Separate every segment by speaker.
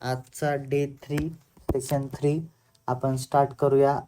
Speaker 1: आजचा day 3 session 3 आपण start करूया.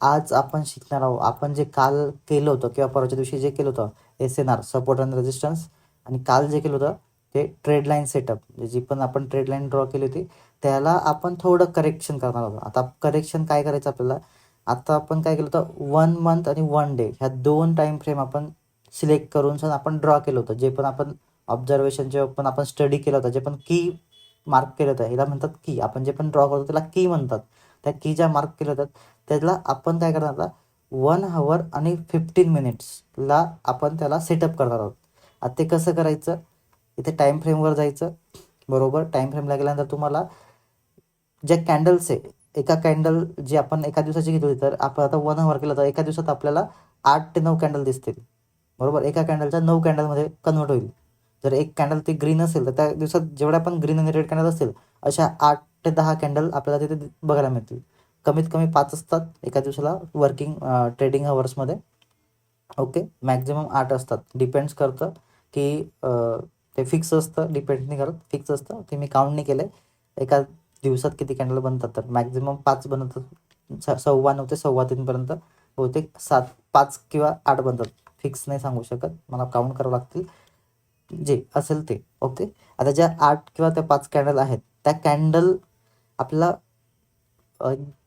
Speaker 1: आज आपण शिकणार आहोत, आपण जे काल केलं होतं किंवा परवाच्या दिवशी जे केलं होतं SNR सपोर्ट अँड रेजिस्टन्स, आणि काल जे केलं होतं ते ट्रेड लाईन सेटअप, जी पण आपण ट्रेड लाईन ड्रॉ केली होती त्याला आपण थोडं करेक्शन करणार आहोत. आता करेक्शन काय करायचं आपल्याला, आता आपण काय केलं होतं 1 मंथ आणि 1 डे ह्या 2 टाईम फ्रेम आपण सिलेक्ट करून आपण ड्रॉ केलं होतं. जे पण आपण ऑब्झर्वेशन जे पण आपण स्टडी केलं होतं, जे पण की मार्क केलं होतं ह्याला म्हणतात की. आपण जे पण ड्रॉ करतो त्याला की म्हणतात. त्या की ज्या मार्क केल्या होतात त्याला आपण काय करणार आता 1 hour आणि 15 minutesला आपण त्याला सेटअप करणार आहोत. आता ते कसं करायचं, इथे टाईम फ्रेमवर जायचं. बरोबर, टाईम फ्रेमला गेल्यानंतर तुम्हाला ज्या कॅन्डल्स आहे, एका कॅन्डल जी आपण एका दिवसाची घेतली, तर आपण आता 1 hour केलं तर एका दिवसात आपल्याला 8 ते 9 कॅन्डल दिसतील. बरोबर, एका कॅन्डलच्या 9 कॅन्डलमध्ये कन्वर्ट होईल. जर एक कॅन्डल ती ग्रीन असेल तर त्या दिवसात जेवढ्या पण ग्रीन आणि रेड कॅन्डल असतील अशा 8 ते 10 कॅन्डल आपल्याला तिथे बघायला मिळतील. कमीत कमी 5 असतात एका दिवसाला वर्किंग ट्रेडिंग हवर्समध्ये. ओके, मॅक्झिमम 8 असतात. डिपेंड्स करतं की ते फिक्स असतं, डिपेंड नाही करत, फिक्स असतं. ते मी काउंट नाही केलं आहे एका दिवसात किती कॅन्डल बनतात. तर मॅक्झिमम 5 बनतात, 2:15 ते 3:15पर्यंत. बहुतेक 5 किंवा 8 बनतात, फिक्स नाही सांगू शकत, मला काउंट करावं लागतील जे असेल ते. ओके, आता ज्या 8 किंवा त्या 5 कॅन्डल आहेत त्या कॅन्डल आपल्याला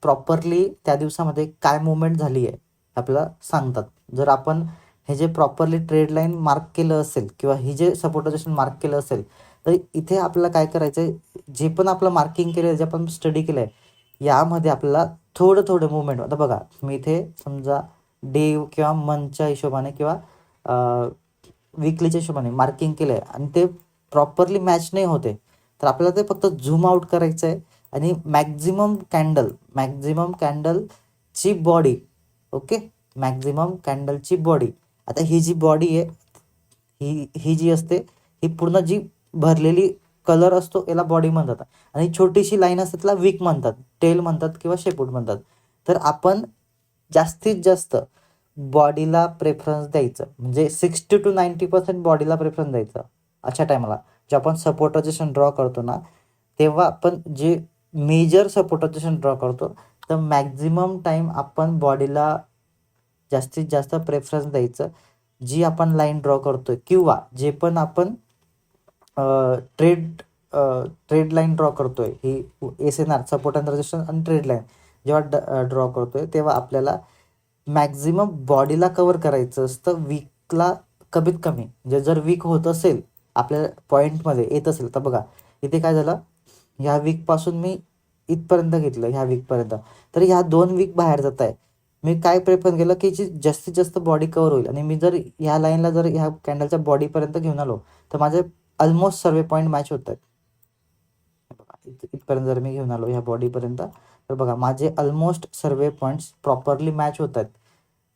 Speaker 1: प्रॉपरली त्या दिवसामध्ये काय मुवमेंट झाली आहे आपल्याला सांगतात. जर आपण हे जे प्रॉपरली ट्रेड लाईन मार्क केलं असेल किंवा ही जे सपोर्टायझेशन मार्क केलं असेल, तर इथे आपल्याला काय करायचं आहे, जे पण आपलं मार्किंग केलं आहे, जे आपण स्टडी केलं आहे यामध्ये आपल्याला थोडं थोडं मुवमेंट. आता बघा, मी इथे समजा डे किंवा मंथच्या हिशोबाने किंवा वीकलीच्या हिशोबाने मार्किंग केलं आहे आणि ते प्रॉपरली मॅच नाही होते, तर आपल्याला ते फक्त झूम आउट करायचं आहे आणि मॅक्झिमम कॅन्डलची बॉडी. ओके, मॅक्झिमम कॅन्डलची बॉडी. आता ही जी बॉडी आहे, ही जी असते, ही पूर्ण जी भरलेली कलर असतो याला बॉडी म्हणतात, आणि छोटीशी लाईन असते त्याला विक म्हणतात, टेल म्हणतात किंवा शेपूट म्हणतात. तर आपण जास्तीत जास्त बॉडीला प्रेफरन्स द्यायचं, म्हणजे 60 to 90% बॉडीला प्रेफरन्स द्यायचं. अशा टायमाला जे आपण सपोर्टायझेशन ड्रॉ करतो ना, तेव्हा आपण जे मेजर सपोर्टायझेशन ड्रॉ करतो तर मॅक्झिमम टाईम आपण बॉडीला जास्तीत जास्त प्रेफरन्स द्यायचं. जी आपण लाईन ड्रॉ करतोय किंवा जे पण आपण ट्रेड लाईन ड्रॉ करतोय, ही SNR सपोर्ट अँड रेजिस्टन्स आणि ट्रेड लाईन जेव्हा ड्रॉ करतोय तेव्हा आपल्याला मॅक्झिमम बॉडीला कवर करायचं असतं, वीकला कमीत कमी. म्हणजे जर वीक होत असेल आपल्या पॉईंटमध्ये येत असेल, तर बघा इथे काय झालं, ह्या वीकपासून मी इथपर्यंत घेतलं, ह्या वीकपर्यंत, तर ह्या 2 वीक बाहेर जात आहे. मी काय प्रेफर केलं की जी जास्तीत जास्त बॉडी कवर होईल, आणि मी जर ह्या लाईनला जर ह्या कॅन्डलच्या बॉडीपर्यंत घेऊन आलो तर माझे ऑलमोस्ट सर्वे पॉईंट मॅच होत आहेत. इथपर्यंत जर मी घेऊन आलो ह्या बॉडीपर्यंत, तर बघा माझे ऑलमोस्ट सर्वे पॉईंट्स प्रॉपरली मॅच होत आहेत,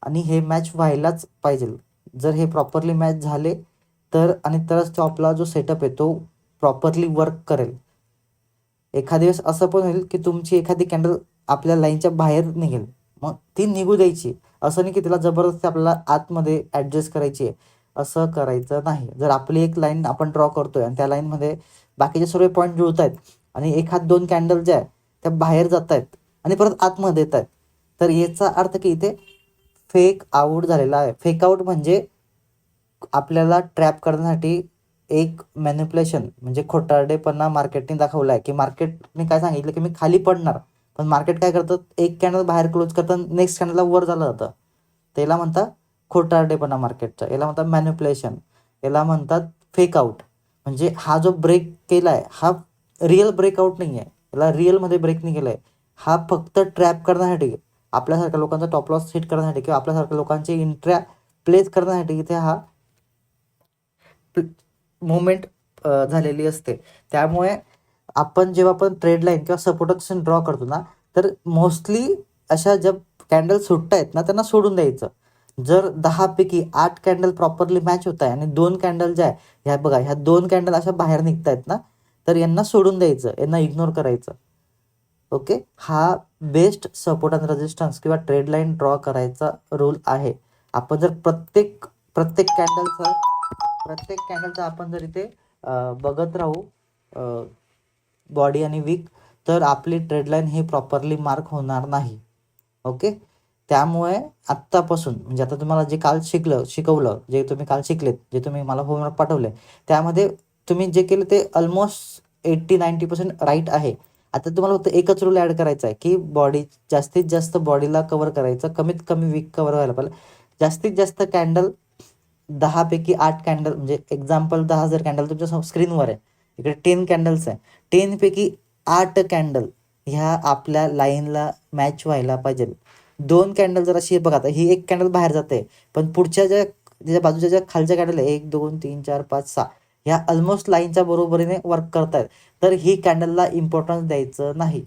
Speaker 1: आणि हे मॅच व्हायलाच पाहिजे. जर हे प्रॉपरली मॅच झाले तर, आणि तरच तो आपला जो सेटअप आहे तो प्रॉपरली वर्क करेल. एखाद्या वेळेस असं पण होईल की तुमची एखादी कॅन्डल आपल्या लाईनच्या बाहेर निघेल, मग ती निघू द्यायची. असं नाही की तिला जबरदस्ती आपल्याला आतमध्ये ॲडजस्ट करायची आहे, असं करायचं नाही. जर आपली एक लाईन आपण ड्रॉ करतोय आणि त्या लाईनमध्ये बाकीचे सर्व पॉईंट जुळत आहेत आणि एखाद 2 कॅन्डल ज्या आहेत त्या बाहेर जात आहेत आणि परत आतमध्ये येत आहेत, तर याचा अर्थ की इथे फेक आऊट झालेला आहे. फेक आऊट म्हणजे आपल्याला ट्रॅप करण्यासाठी एक मॅनिप्युलेशन, म्हणजे खोटारडेपणा मार्केटने दाखवला आहे. की मार्केटने काय सांगितलं की मी खाली पडणार, पण मार्केट काय करतं, एक कॅन्डल बाहेर क्लोज करतं, नेक्स्ट कॅन्डलला वर झालं जातं. त्याला म्हणतात खोटारडेपणा मार्केटचा, याला म्हणतात मॅनिप्युलेशन, याला म्हणतात फेक आऊट. म्हणजे हा जो ब्रेक केला आहे हा रिअल ब्रेकआउट नाही आहे, याला रिअलमध्ये ब्रेक नाही केला आहे. हा फक्त ट्रॅप करण्यासाठी, आपल्यासारख्या लोकांचा टॉप लॉस हिट करण्यासाठी किंवा आपल्यासारख्या लोकांची इंट्रा प्लेस करण्यासाठी इथे हा मुवमेंट झालेली असते. त्यामुळे आपण जेव्हा आपण ट्रेड लाईन किंवा सपोर्टेशन ड्रॉ करतो ना, तर मोस्टली अशा ज्या कॅन्डल सुट्ट आहेत ना त्यांना सोडून द्यायचं. जर 10 पैकी 8 कॅन्डल प्रॉपरली मॅच होत आहे आणि 2 कॅन्डल ज्या आहे, ह्या बघा, ह्या 2 कॅन्डल अशा बाहेर निघत आहेत ना, तर यांना सोडून द्यायचं, यांना इग्नोर करायचं. ओके, हा बेस्ट सपोर्ट अँड रेजिस्टन्स किंवा ट्रेड लाईन ड्रॉ करायचा रूल आहे. आपण जर प्रत्येक कॅन्डलचा आपण जर इथे बघत राहू, बॉडी आणि विक, तर आपली ट्रेडलाईन ही प्रॉपरली मार्क होणार नाही. ओके, त्यामुळे आत्तापासून म्हणजे आता तुम्हाला जे काल शिकवलं, जे तुम्ही काल शिकलेत, जे तुम्ही मला होमवर्क पाठवले, त्यामध्ये तुम्ही जे केलं ते ऑलमोस्ट 80-90% राईट आहे. आता तुम्हाला फक्त एकच रूल ॲड करायचा आहे की बॉडी जास्तीत जास्त बॉडीला कव्हर करायचं, कमीत कमी वीक कव्हर व्हायला पाहिजे. जास्तीत जास्त कॅन्डल 10 पैकी 8 कॅन्डल, म्हणजे एक्झाम्पल 10 जर कॅन्डल तुमच्या स्क्रीनवर आहे, इकडे 10 कॅन्डल्स आहे, 10 पैकी 8 कॅन्डल ह्या आपल्या लाईनला मॅच व्हायला पाहिजे. 2 कॅन्डल जर अशी बघा, आता ही एक कॅन्डल बाहेर जाते, पण पुढच्या ज्या बाजूच्या ज्या खालच्या कॅन्डल आहे 1 2 3 4 5 6 ह्या ऑलमोस्ट लाईनच्या बरोबरीने वर्क करतायत, तर ही कॅन्डलला इम्पॉर्टन्स द्यायचं नाही.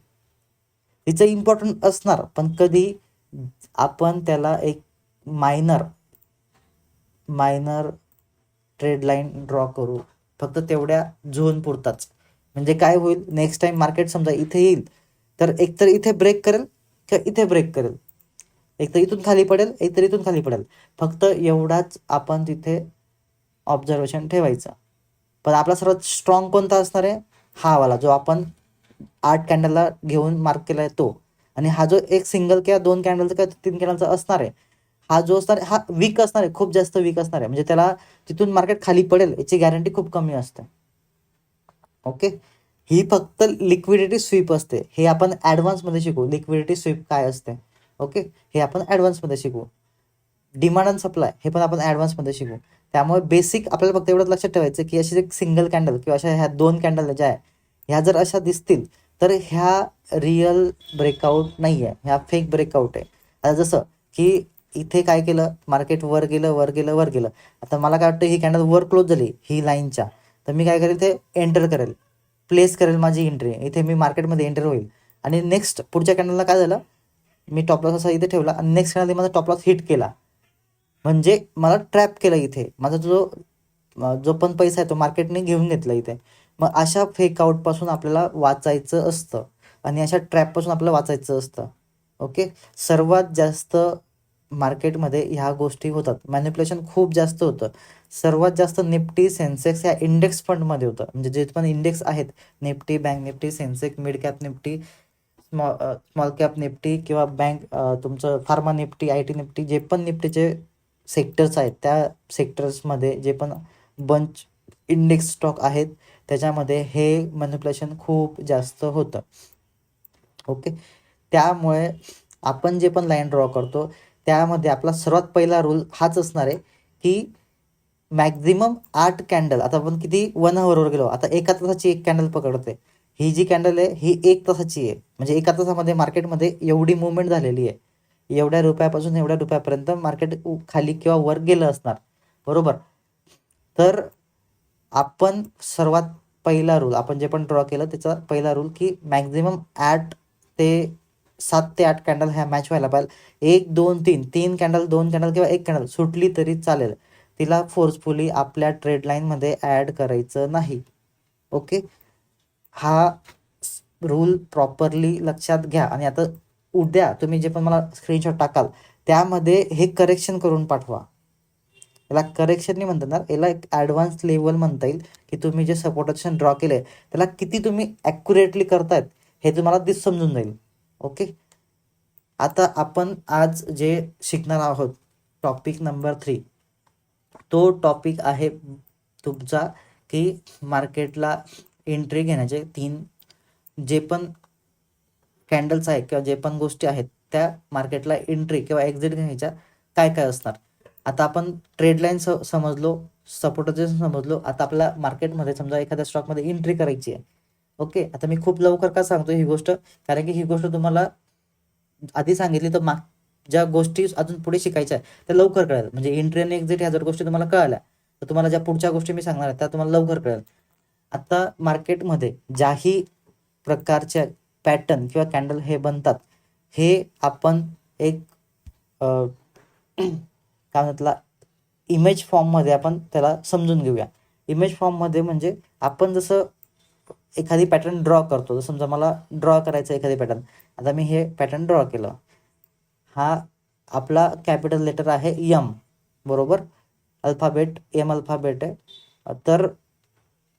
Speaker 1: तिचं इम्पॉर्टंट असणार, पण कधी आपण त्याला एक मायनर ट्रेड लाईन ड्रॉ करू, फक्त तेवढ्या झोन पुरताच. म्हणजे काय होईल, नेक्स्ट टाइम मार्केट समजा इथे येईल, तर एकतर इथे ब्रेक करेल किंवा इथे ब्रेक करेल, एकतर इथून खाली पडेल, एकतर इथून खाली पडेल, फक्त एवढाच आपण तिथे ऑब्झर्वेशन ठेवायचं. पण आपला सर्वात स्ट्रॉंग कोणता असणार आहे, हा वाला जो आपण 8 कॅन्डलला घेऊन मार्क केला आहे तो. आणि हा जो एक सिंगल किंवा 2 कॅन्डलचा किंवा 3 कॅन्डलचा असणार आहे, हा जो असणार आहे हा वीक असणार आहे, खूप जास्त वीक असणार आहे, म्हणजे त्याला तिथून मार्केट खाली पडेल याची गॅरंटी खूप कमी असते. ओके, ही फक्त लिक्विडिटी स्वीप असते, हे आपण ॲडव्हान्समध्ये शिकू. लिक्विडिटी स्वीप काय असते, ओके, हे आपण ॲडव्हान्समध्ये शिकू. डिमांड अँड सप्लाय हे पण आपण ॲडव्हान्समध्ये शिकू. त्यामुळे बेसिक आपल्याला फक्त एवढंच लक्षात ठेवायचं की अशी एक सिंगल कॅन्डल किंवा अशा ह्या 2 कॅन्डल ज्या आहे ह्या जर अशा दिसतील तर ह्या रिअल ब्रेकआउट नाही आहे, ह्या फेक ब्रेकआउट आहे. आता जसं की इथे काय केलं, मार्केट वर गेलं. आता मला काय वाटतं, ही कॅन्डल वर क्लोज झाली ही लाईनच्या, तर मी काय करेल, इथे एंटर करेल, प्लेस करेल माझी एंट्री, इथे मी मार्केटमध्ये एंटर होईल. आणि नेक्स्ट पुढच्या कॅन्डलला काय झालं, मी टॉपलॉस असा इथे ठेवला आणि नेक्स्ट कॅन्डल माझा टॉपलॉस हिट केला, म्हणजे मला ट्रॅप केलं इथे, माझा जो पण पैसा आहे तो मार्केटने घेऊन घेतला इथे. मग अशा फेकआउटपासून आपल्याला वाचायचं असतं आणि अशा ट्रॅपपासून आपल्याला वाचायचं असतं. ओके, सर्वात जास्त मार्केटमध्ये ह्या गोष्टी होतात, मॅनिप्युलेशन खूप जास्त होतं. सर्वात जास्त निफ्टी सेन्सेक्स या इंडेक्स फंडमध्ये होतं, म्हणजे जे पण इंडेक्स आहेत, Nifty, bank Nifty, Sensex, mid cap Nifty, small cap Nifty किंवा बँक तुमचं फार्मा निफ्टी, IT निफ्टी, जे पण निफ्टीचे सेक्टर्स आहेत त्या सेक्टर्समध्ये जे पण बंच इंडेक्स स्टॉक आहेत त्याच्यामध्ये हे मॅनिप्युलेशन खूप जास्त होतं. ओके, त्यामुळे आपण जे पण लाईन ड्रॉ करतो त्यामध्ये आपला सर्वात पहिला रूल हाच असणार आहे की मॅक्झिमम 8 कॅन्डल, आता आपण किती 1 आवरवर गेलो, आता एका तासाची एक कॅन्डल पकडते, ही जी कॅन्डल आहे ही 1 तासाची आहे, म्हणजे एका तासामध्ये मार्केटमध्ये एवढी मुवमेंट झालेली आहे, एवढ्या रुपयापासून एवढ्या रुपयापर्यंत मार्केट खाली किंवा वर गेलं असणार, बरोबर. तर आपण सर्वात पहिला रूल, आपण जे पण ड्रॉ केलं त्याचा पहिला रूल की मॅक्झिमम 7 ते 8 कॅन्डल ह्या मॅच व्हायला पाहिजे. 1 2 3 कॅन्डल, 2 कॅन्डल किंवा 1 कॅन्डल सुटली तरी चालेल, तिला फोर्सफुली आपल्या ट्रेड लाईनमध्ये ॲड करायचं नाही. ओके, हा रूल प्रॉपरली लक्षात घ्या. आणि आता उद्या तुम्ही जे पण मला स्क्रीनशॉट टाकाल त्यामध्ये हे करेक्शन करून पाठवा. याला करेक्शन नाही म्हणता येणार, याला एक ॲडव्हान्स लेवल म्हणता येईल की तुम्ही जे सपोर्टेशन ड्रॉ केले त्याला किती तुम्ही ॲक्युरेटली करतायत हे तुम्हाला समजून जाईल. ओके, आता आपण आज जे शिकणार आहोत टॉपिक नंबर 3, तो टॉपिक आहे तुमचा की मार्केटला एंट्री घेण्याचे 3 जे पण कॅन्डल्स आहेत किंवा जे पण गोष्टी आहेत त्या मार्केटला एंट्री किंवा एक्झिट घेण्याच्या काय काय असणार. आता आपण ट्रेड लाईन समजलो, सपोर्टेशन समजलो, आता आपल्याला मार्केटमध्ये समजा एखाद्या स्टॉकमध्ये एंट्री करायची आहे. ओके, आता मी खूप लवकर का सांगतो ही गोष्ट, कारण की ही गोष्ट तुम्हाला आधी सांगितली तर ज्या गोष्टी अजून पुढे शिकायच्या आहेत त्या लवकर कळेल. म्हणजे एंट्री आणि एक्झिट ह्या जर गोष्टी तुम्हाला कळाल्या तर तुम्हाला ज्या पुढच्या गोष्टी मी सांगणार आहेत त्या तुम्हाला लवकर कळेल. आता मार्केटमध्ये ज्याही प्रकारच्या पॅटर्न किंवा कॅन्डल हे बनतात हे आपण एक काय म्हणतात इमेज फॉर्ममध्ये आपण त्याला समजून घेऊया. इमेज फॉर्ममध्ये म्हणजे आपण जसं एखादी पॅटर्न ड्रॉ करतो, जसं समजा मला ड्रॉ करायचं एखादी पॅटर्न, आता मी हे पॅटर्न ड्रॉ केलं, हा आपला कॅपिटल लेटर आहे M, बरोबर, अल्फाबेट M अल्फाबेट आहे. तर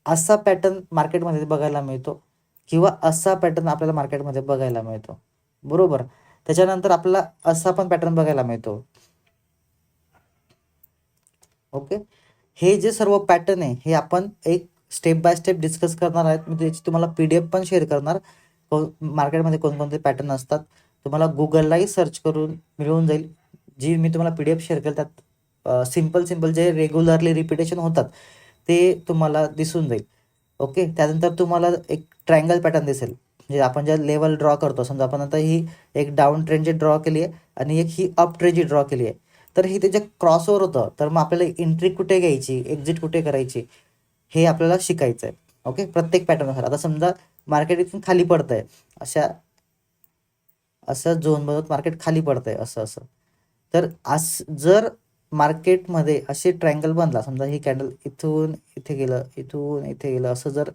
Speaker 1: असा पॅटर्न मार्केटमध्ये बघायला मिळतो किंवा असा पॅटर्न आपल्याला मार्केटमध्ये बघायला मिळतो, बरोबर. त्याच्यानंतर आपल्याला असा पण पॅटर्न बघायला मिळतो. ओके, हे जे सर्व पॅटर्न आहे हे आपण एक स्टेप बाय स्टेप डिस्कस करणार आहेत. मी त्याची तुम्हाला PDF पण शेअर करणार. मार्केटमध्ये कोणकोणते पॅटर्न असतात तुम्हाला गुगललाही सर्च करून मिळून जाईल. जी मी तुम्हाला PDF शेअर केली त्यात सिम्पल जे रेग्युलरली रिपिटेशन होतात ते तुम्हाला दिसून जाईल. ओके, त्यानंतर तुम्हाला एक ट्रायंगल पॅटर्न दिसेल. म्हणजे आपण ज्या लेवल ड्रॉ करतो, समजा आपण आता ही एक डाऊन ट्रेंडची ड्रॉ केली आहे आणि एक ही अप ट्रेंडची ड्रॉ केली आहे, तर ही त्याच्या क्रॉसओव्हर होतं. तर मग आपल्याला एंट्री कुठे घ्यायची, एक्झिट कुठे करायची, हे आपल्याला शिकायचं आहे. ओके, प्रत्येक पॅटर्ननुसार. आता समजा मार्केट इथून खाली पडतं आहे, असं झोन बनवत मार्केट खाली पडतं आहे, असं. तर जर मार्केटमध्ये असे ट्रायंगल बनला, समजा ही कॅन्डल इथून इथे गेलं, इथून इथे गेलं, असं जर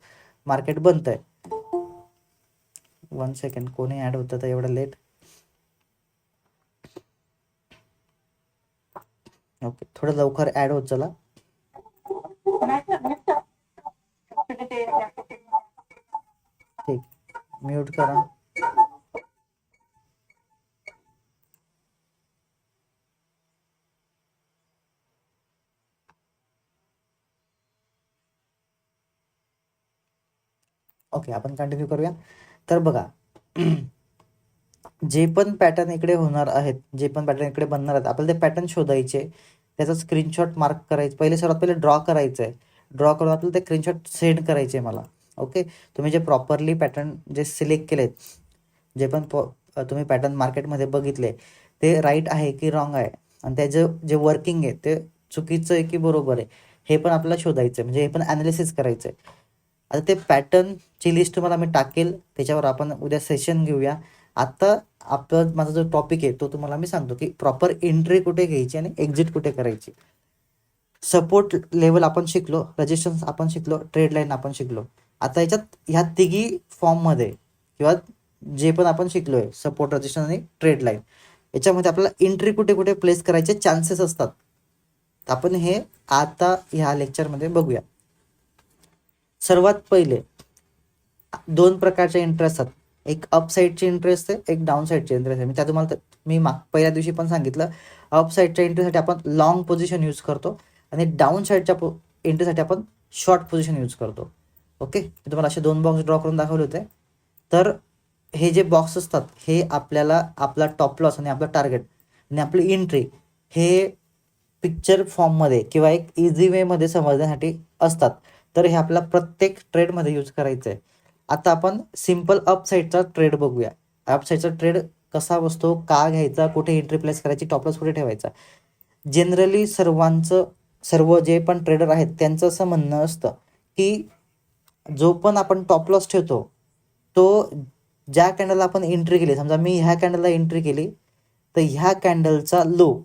Speaker 1: मार्केट बनतंय. 1 सेकंड, कोणी ऍड होतं तर एवढं लेट. ओके, थोडं लवकर ऍड होत चला. ठीक, म्यूट करा. ओके, आपण कंटिन्यू करूया. तर बघा, जे पण पॅटर्न इकडे होणार आहेत, जे पण पॅटर्न इकडे बनणार आहेत, आपल्याला ते पॅटर्न शोधायचे, त्याचा स्क्रीनशॉट मार्क करायचं. सर्वात पहिले ड्रॉ करायचं आहे. ड्रॉ करून आपल्याला ते स्क्रीनशॉट सेंड करायचे मला. ओके, तुम्ही जे प्रॉपरली पॅटर्न जे सिलेक्ट केलेत, जे पण तुम्ही पॅटर्न मार्केटमध्ये बघितले ते राईट आहे की रॉंग आहे, आणि त्याचं जे वर्किंग आहे ते चुकीचं आहे की बरोबर आहे, हे पण आपल्याला शोधायचं आहे. म्हणजे हे पण ॲनालिसिस करायचं आहे. आता ते पॅटर्नची लिस्ट तुम्हाला मी टाकेल, त्याच्यावर आपण उद्या सेशन घेऊया. आता माझा जो टॉपिक आहे तो तुम्हाला मी सांगतो की प्रॉपर एंट्री कुठे घ्यायची आणि एक्झिट कुठे करायची. सपोर्ट लेवल आपण शिकलो, रेजिस्टन्स आपण शिकलो, ट्रेड लाईन आपण शिकलो. आता याच्यात ह्या तिघी फॉर्ममध्ये किंवा जे पण आपण शिकलोय, सपोर्ट, रेजिस्टन्स आणि ट्रेड लाईन, याच्यामध्ये आपल्याला एंट्री कुठे कुठे प्लेस करायचे चान्सेस असतात. आपण हे आता ह्या लेक्चरमध्ये बघूया. सर्वात पहिले 2 प्रकारचे इंटरेस्ट असतात. एक अप साईडचे इंटरेस्ट आहे, एक डाऊन साईडचे इंटरेस्ट आहे. मी त्या तुम्हाला पहिल्या दिवशी पण सांगितलं, अप साईडच्या इंटरेस्टसाठी आपण लॉंग पोझिशन यूज करतो आणि डाऊन साईडच्या एंट्रीसाठी आपण शॉर्ट पोझिशन यूज करतो. ओके, मी तुम्हाला असे 2 बॉक्स ड्रॉ करून दाखवले होते. तर हे जे बॉक्स असतात हे आपल्याला आपला टॉप लॉस आणि आपला टार्गेट आणि आपली एंट्री हे पिक्चर फॉर्ममध्ये किंवा एक इझी वेमध्ये समजण्यासाठी असतात. तर हे आपल्याला प्रत्येक ट्रेडमध्ये यूज करायचं आहे. आता आपण सिम्पल अप साईडचा ट्रेड बघूया. अप साईडचा ट्रेड कसा बसतो, का घ्यायचा, कुठे एंट्री प्लेस करायची, टॉप लॉस कुठे ठेवायचा. जनरली सर्व जे पण ट्रेडर आहेत त्यांचं असं म्हणणं असतं की जो पण आपण टॉप लॉस ठेवतो तो ज्या कॅन्डलला आपण एंट्री केली, समजा मी ह्या कॅन्डलला एंट्री केली, तर ह्या कॅन्डलचा लो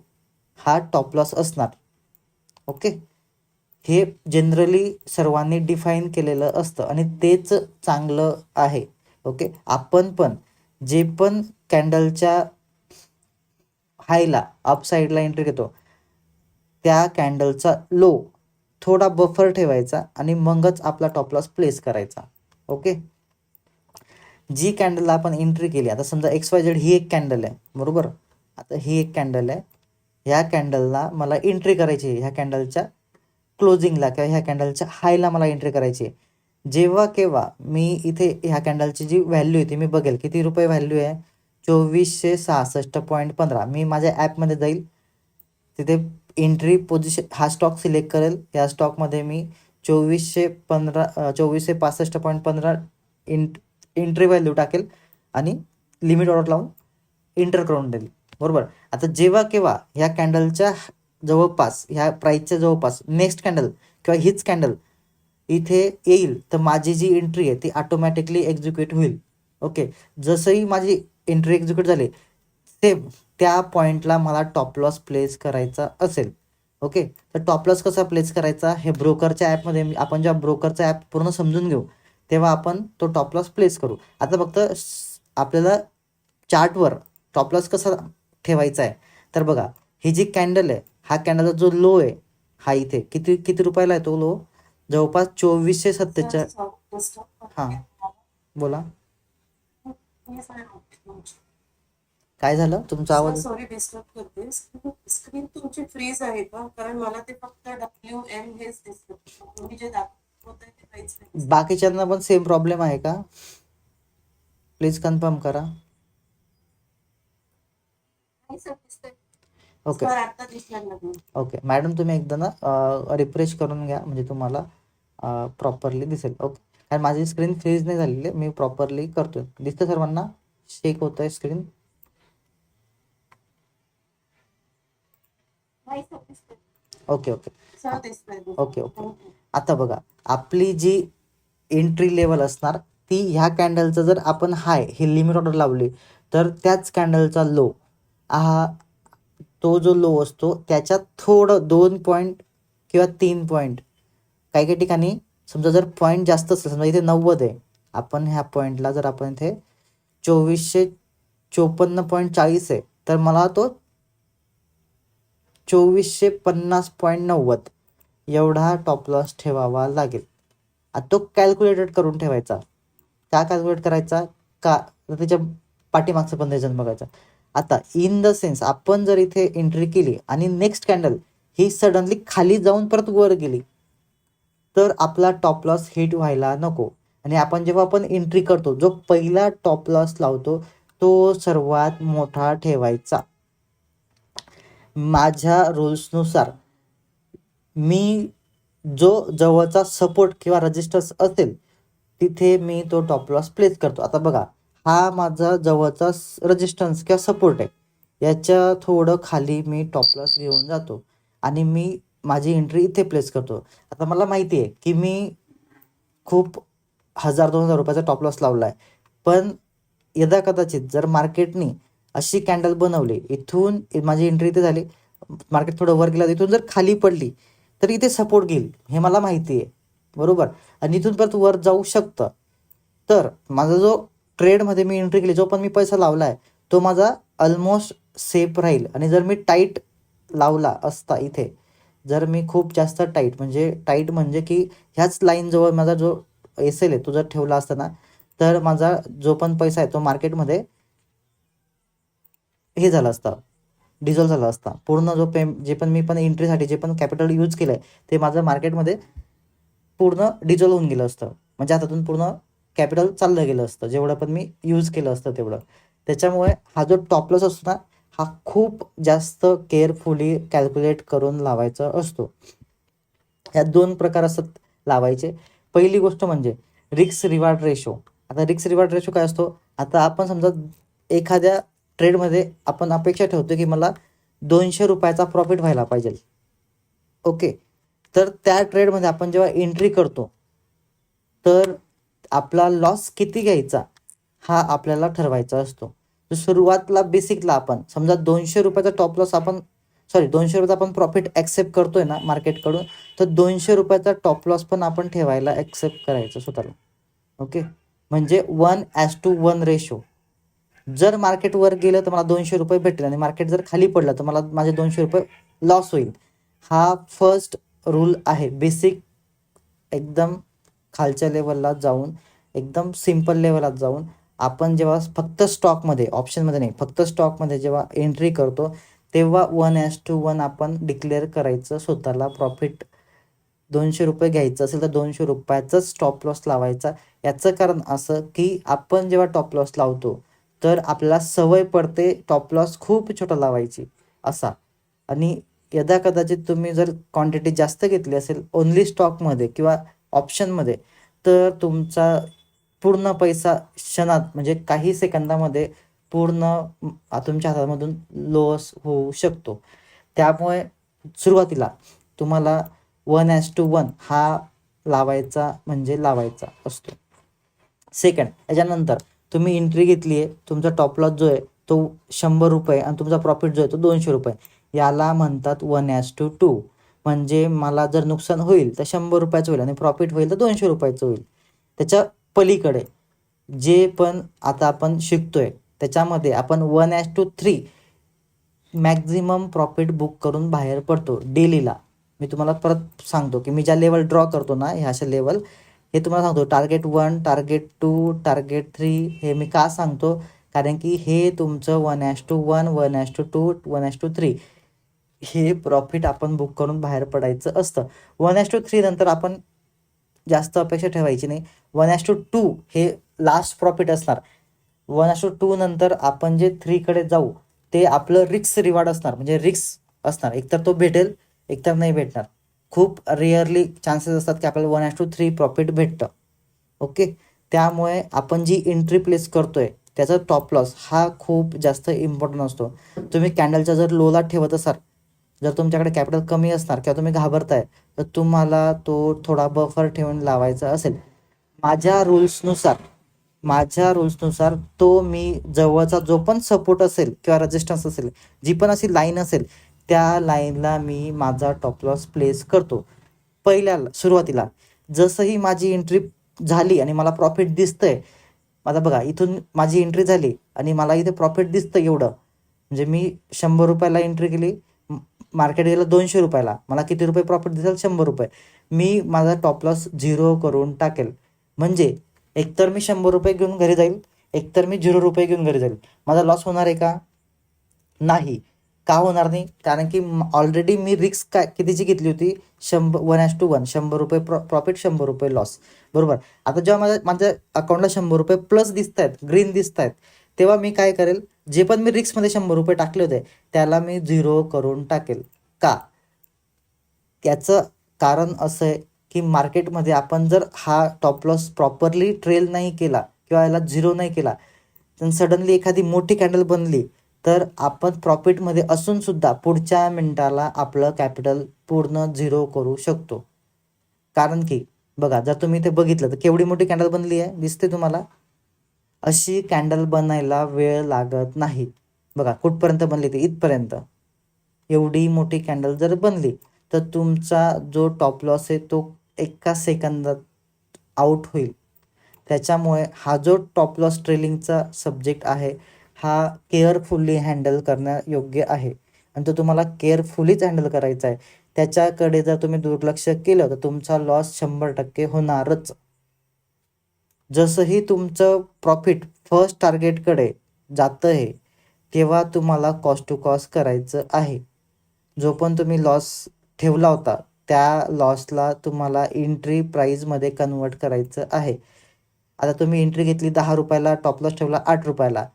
Speaker 1: हा टॉप लॉस असणार. ओके, हे जनरली सर्वांनी डिफाईन केलेलं असतं आणि तेच चांगलं आहे. ओके, आपण पण जे पण कॅन्डलच्या हायला अप साईडला एंट्री घेतो त्या कॅन्डलचा लो थोडा बफर ठेवायचा आणि मगच आपला टॉप लॉस प्लेस करायचा. ओके, जी कॅन्डलला आपण एंट्री केली, आता समजा XYZ ही एक कॅन्डल आहे, बरोबर. आता ही एक कॅन्डल आहे, ह्या कॅन्डलला मला एंट्री करायची आहे, ह्या कॅन्डलच्या क्लोजिंगला किंवा ह्या कॅन्डलच्या हायला मला एंट्री करायची आहे. जेव्हा केव्हा मी इथे ह्या कॅन्डलची जी व्हॅल्यू आहे ती मी बघेल, किती रुपये व्हॅल्यू आहे, 2466.15. मी माझ्या ॲपमध्ये जाईल, तिथे एंट्री पोझिशन हा स्टॉक सिलेक्ट करेल. या स्टॉकमध्ये मी 2465.15 एंट्री व्हॅल्यू टाकेल आणि लिमिट ऑर्डर लावून एंटर करून देईल, बरोबर. आता जेव्हा केव्हा ह्या कॅन्डलच्या जवळपास, ह्या प्राईसच्या जवळपास नेक्स्ट कॅन्डल किंवा हीच कॅन्डल इथे येईल, तर माझी जी एंट्री आहे ती ऑटोमॅटिकली एक्झिक्यूट होईल. ओके, जसंही माझी एंट्री एक्झिक्यूट झाली सेम त्या पॉईंटला मला टॉप लॉस प्लेस करायचा असेल. ओके, तर टॉप लॉस कसा प्लेस करायचा हे ब्रोकरच्या ॲपमध्ये आपण जेव्हा ब्रोकरचा ॲप पूर्ण समजून घेऊ तेव्हा आपण तो टॉप लॉस प्लेस करू. आता फक्त आपल्याला चार्टवर टॉप लॉस कसा ठेवायचा आहे, तर बघा, ही जी कॅन्डल आहे, हा कॅन्डलचा जो लो आहे हा इथे किती रुपयाला आहे तो लो, जवळपास 2447. हां, बोला. काय झालं? तुमचा आवाज
Speaker 2: सॉरी डिस्टर्ब करते. स्क्रीन तुमची फ्रीज आहे का? कारण मला ते फक्त WM हेच दिसतं. तुम्ही जे दाखवत आहे ते काहीच नाही.
Speaker 1: बाकीच्यांना पण सेम प्रॉब्लेम आहे का? प्लीज कन्फर्म करा. ओके
Speaker 2: सर आता दिसायला लागलं.
Speaker 1: ओके मॅडम, तुम्ही एकदा ना रिफ्रेश करून घ्या, म्हणजे तुम्हाला प्रॉपरली दिसेल. ओके, कारण माझी स्क्रीन फ्रीज नाही झालेली, मी प्रॉपरली करतोय. दिसतं सर्वांना? शेक होत आहे स्क्रीन? ओके ओके
Speaker 2: सर दिसतंय.
Speaker 1: Okay okay. आता बघा, आपली जी एंट्री लेवल असणार ती ह्या कॅन्डलचं जर आपण हाय ही लिमिट ऑर्डर लावली तर त्याच कॅन्डलचा लो हा तो जो लो असतो त्याच्यात थोडं 2 पॉईंट किंवा 3 पॉईंट, काही काही ठिकाणी समजा जर पॉईंट जास्त असेल, समजा इथे 90 आहे, आपण ह्या पॉईंटला जर आपण इथे 2454.40 आहे, तर मला तो 2450.90 एवढा टॉप लॉस ठेवावा लागेल. आता तो कॅल्क्युलेटेड करून ठेवायचा. का कॅल्क्युलेट करायचा? का त्याच्या पाठीमागचं पण रिझन बघायचं. आता इन द सेन्स आपण जर इथे एंट्री केली आणि नेक्स्ट कॅन्डल ही सडनली खाली जाऊन परत वर गेली तर आपला टॉप लॉस हिट व्हायला नको. आणि आपण जेव्हा आपण एंट्री करतो, जो पहिला टॉप लॉस लावतो तो सर्वात मोठा ठेवायचा. माझ्या रूल्सनुसार मी जो जवळचा सपोर्ट किंवा रजिस्टन्स असेल तिथे मी तो टॉप लॉस प्लेस करतो. आता बघा, हा माझा जवळचा रजिस्टन्स किंवा सपोर्ट आहे, याच्या थोडं खाली मी टॉप लॉस घेऊन जातो आणि मी माझी एंट्री इथे प्लेस करतो. आता मला माहिती आहे की मी खूप 1000-2000 रुपयाचा टॉप लॉस लावला आहे, पण यदा कदाचित जर मार्केटनी अशी कॅन्डल बनवली, इथून माझी एंट्री इथे झाली, मार्केट थोडं वर गेलं, इथून जर खाली पडली तर इथे सपोर्ट घेईल, हे मला माहिती आहे, बरोबर, आणि इथून परत वर जाऊ शकतं. तर माझा जो ट्रेडमध्ये मी एंट्री केली, जो पण मी पैसा लावला आहे तो माझा ऑलमोस्ट सेफ राहील. आणि जर मी टाईट लावला असता इथे, जर मी खूप जास्त टाईट म्हणजे की ह्याच लाईनजवळ माझा जो एल आहे तो जर ठेवला असता ना, तर माझा जो पण पैसा आहे तो मार्केटमध्ये हे झाला असता, डिझॉल्व झाला असता. पूर्ण जो जे पण मी पण एंट्रीसाठी जे पण कॅपिटल यूज केलं आहे ते माझं मार्केटमध्ये पूर्ण डिझॉल्व होऊन गेलं असतं. म्हणजे हातातून पूर्ण कॅपिटल चाललं गेलं असतं, जेवढं पण मी यूज केलं असतं तेवढं. त्याच्यामुळे हा जो टॉप लॉस असतो ना, हा खूप जास्त केअरफुली कॅल्क्युलेट करून लावायचा असतो. ह्या 2 प्रकार असतात लावायचे. पहिली गोष्ट म्हणजे रिस्क रिवॉर्ड रेशो. आता रिस्क रिवॉर्ड रेशो काय असतो? आता आपण समजा एखाद्या ट्रेडमध्ये आपण अपेक्षा ठेवतो की मला 200 रुपयाचा प्रॉफिट व्हायला पाहिजे. ओके, तर त्या ट्रेडमध्ये आपण जेव्हा एंट्री करतो तर आपला लॉस किती घ्यायचा हा आपल्याला ठरवायचा असतो. तर सुरुवातला बेसिकला आपण समजा 200 रुपयाचा टॉप लॉस 200 रुपयाचा आपण प्रॉफिट ॲक्सेप्ट करतोय ना मार्केटकडून, तर 200 रुपयाचा टॉप लॉस पण आपण ठेवायला ॲक्सेप्ट करायचं स्वतःला. ओके, म्हणजे 1:1 रेशो. जर मार्केट वर गेलं तर मला 200 रुपये भेटतील आणि मार्केट जर खाली पडलं तर मला माझे 200 रुपये लॉस होईल. हा फर्स्ट रूल आहे, बेसिक, एकदम खालच्या लेवलला जाऊन, एकदम सिम्पल लेवलात जाऊन आपण जेव्हा फक्त स्टॉकमध्ये, ऑप्शनमध्ये नाही, फक्त स्टॉकमध्ये जेव्हा एंट्री करतो तेव्हा 1:1 आपण डिक्लेअर करायचं स्वतःला. प्रॉफिट 200 रुपये घ्यायचं असेल तर 200 रुपयाचाच स्टॉप लॉस लावायचा. याचं कारण असं की आपण जेव्हा टॉप लॉस लावतो तर आपल्याला सवय पडते टॉप लॉस खूप छोटा लावायची असा. आणि यदा कदाचित तुम्ही जर क्वांटिटी जास्त घेतली असेल ओन्ली स्टॉकमध्ये किंवा ऑप्शनमध्ये, तर तुमचा पूर्ण पैसा क्षणात म्हणजे काही सेकंदामध्ये पूर्ण तुमच्या हातामधून लॉस होऊ शकतो. त्यामुळे सुरुवातीला तुम्हाला 1:1 हा लावायचा असतो. सेकंड, याच्यानंतर तुम्ही एंट्री घेतली आहे, तुमचा टॉप लॉस जो आहे तो 100 रुपये आणि तुमचा प्रॉफिट जो आहे तो 200 रुपये, याला म्हणतात 1:2. म्हणजे मला जर नुकसान होईल तर 100 रुपयाचं होईल आणि प्रॉफिट होईल तर 200 रुपयाचं होईल. त्याच्या पलीकडे जे पण आता आपण शिकतोय त्याच्यामध्ये आपण 1:3 मॅक्झिमम प्रॉफिट बुक करून बाहेर पडतो डेलीला. मी तुम्हाला परत सांगतो की मी ज्या लेवल ड्रॉ करतो ना, ह्या अशा लेवल हे तुम्हाला सांगतो. टार्गेट 1, टार्गेट 2, टार्गेट 3 हे मी का सांगतो, कारण की हे तुमचं 1:1, 1:2, 1:3 हे प्रॉफिट आपण बुक करून बाहेर पडायचं असतं. 1:3 नंतर आपण जास्त अपेक्षा ठेवायची नाही. 1:2 हे लास्ट प्रॉफिट असणार. 1:2 नंतर आपण जे 3 कडे जाऊ ते आपलं रिस्क रिवॉर्ड असणार, म्हणजे रिस्क असणार. एकतर तो भेटेल, एकतर नाही भेटणार. खूप रेअरली चान्सेस असतात की आपल्याला 1:3 प्रॉफिट भेटतं. ओके, त्यामुळे आपण जी एंट्री प्लेस करतोय त्याचा टॉप लॉस हा खूप जास्त इम्पॉर्टंट असतो. तुम्ही कॅन्डलचा जर लोला ठेवत असाल, जर तुमच्याकडे कॅपिटल कमी असणार किंवा तुम्ही घाबरताय, तर तुम्हाला तो थोडा बफर ठेवून लावायचा असेल. माझ्या रूल्सनुसार तो मी जवळचा जो पण सपोर्ट असेल किंवा रेजिस्टन्स असेल, जी पण अशी लाईन असेल, त्या लाईनला मी माझा टॉप लॉस प्लेस करतो. सुरुवातीला जसंही माझी एंट्री झाली आणि मला प्रॉफिट दिसतंय, आता बघा इथून माझी एंट्री झाली आणि मला इथे प्रॉफिट दिसतं एवढं, म्हणजे मी 100 रुपयाला एंट्री केली, मार्केट गेलं 200 रुपयाला, मला किती रुपये प्रॉफिट दिसेल? 100 रुपये. मी माझा टॉप लॉस 0 करून टाकेल. म्हणजे एकतर मी 100 रुपये घेऊन घरी जाईल, एकतर मी 0 रुपये घेऊन घरी जाईल. माझा लॉस होणार आहे का? नाही. का होणार नाही? कारण की ऑलरेडी मी रिस्क कितीची घेतली होती? 1:1, 100 रुपये प्रॉफिट, 100 रुपये लॉस, बरोबर. आता जेव्हा माझ्या अकाउंटला 100 रुपये प्लस दिसत आहेत, ग्रीन दिसत आहेत, तेव्हा मी काय करेल? जे पण मी रिस्कमध्ये 100 रुपये टाकले होते त्याला मी 0 करून टाकेल. का? त्याचं कारण असं आहे की मार्केटमध्ये आपण जर हा टॉप लॉस प्रॉपरली ट्रेल नाही केला किंवा याला 0 नाही केला, तर सडनली एखादी मोठी कॅन्डल बनली तर आपण प्रॉफिटमध्ये असून सुद्धा पुढच्या मिनिटाला आपलं कॅपिटल पूर्ण 0 करू शकतो. कारण की बघा, जर तुम्ही ते बघितलं तर केवढी मोठी कॅन्डल बनली आहे, दिसते तुम्हाला? अशी कॅन्डल बनायला वेळ लागत नाही. बघा कुठपर्यंत बनली ती, इथपर्यंत. एवढी मोठी कॅन्डल जर बनली तर तुमचा जो टॉप लॉस आहे तो एका सेकंदात आउट होईल. त्याच्यामुळे हा जो टॉप लॉस ट्रेलिंगचा सब्जेक्ट आहे हा केअरफुली हँडल करणं योग्य आहे, आणि तो तुम्हाला केअरफुलीच हँडल करायचा आहे. त्याच्याकडे जर तुम्ही दुर्लक्ष केलं तर तुमचा लॉस 100% होणारच. जसंही तुमचं प्रॉफिट फर्स्ट टार्गेटकडे जातं आहे तेव्हा तुम्हाला कॉस्ट टू कॉस्ट करायचं आहे. जो पण तुम्ही लॉस ठेवला होता त्या लॉसला तुम्हाला एंट्री प्राईजमध्ये कन्वर्ट करायचं आहे. आता तुम्ही एंट्री घेतली 10 रुपयाला, टॉप लॉस ठेवला 8 रुपयाला.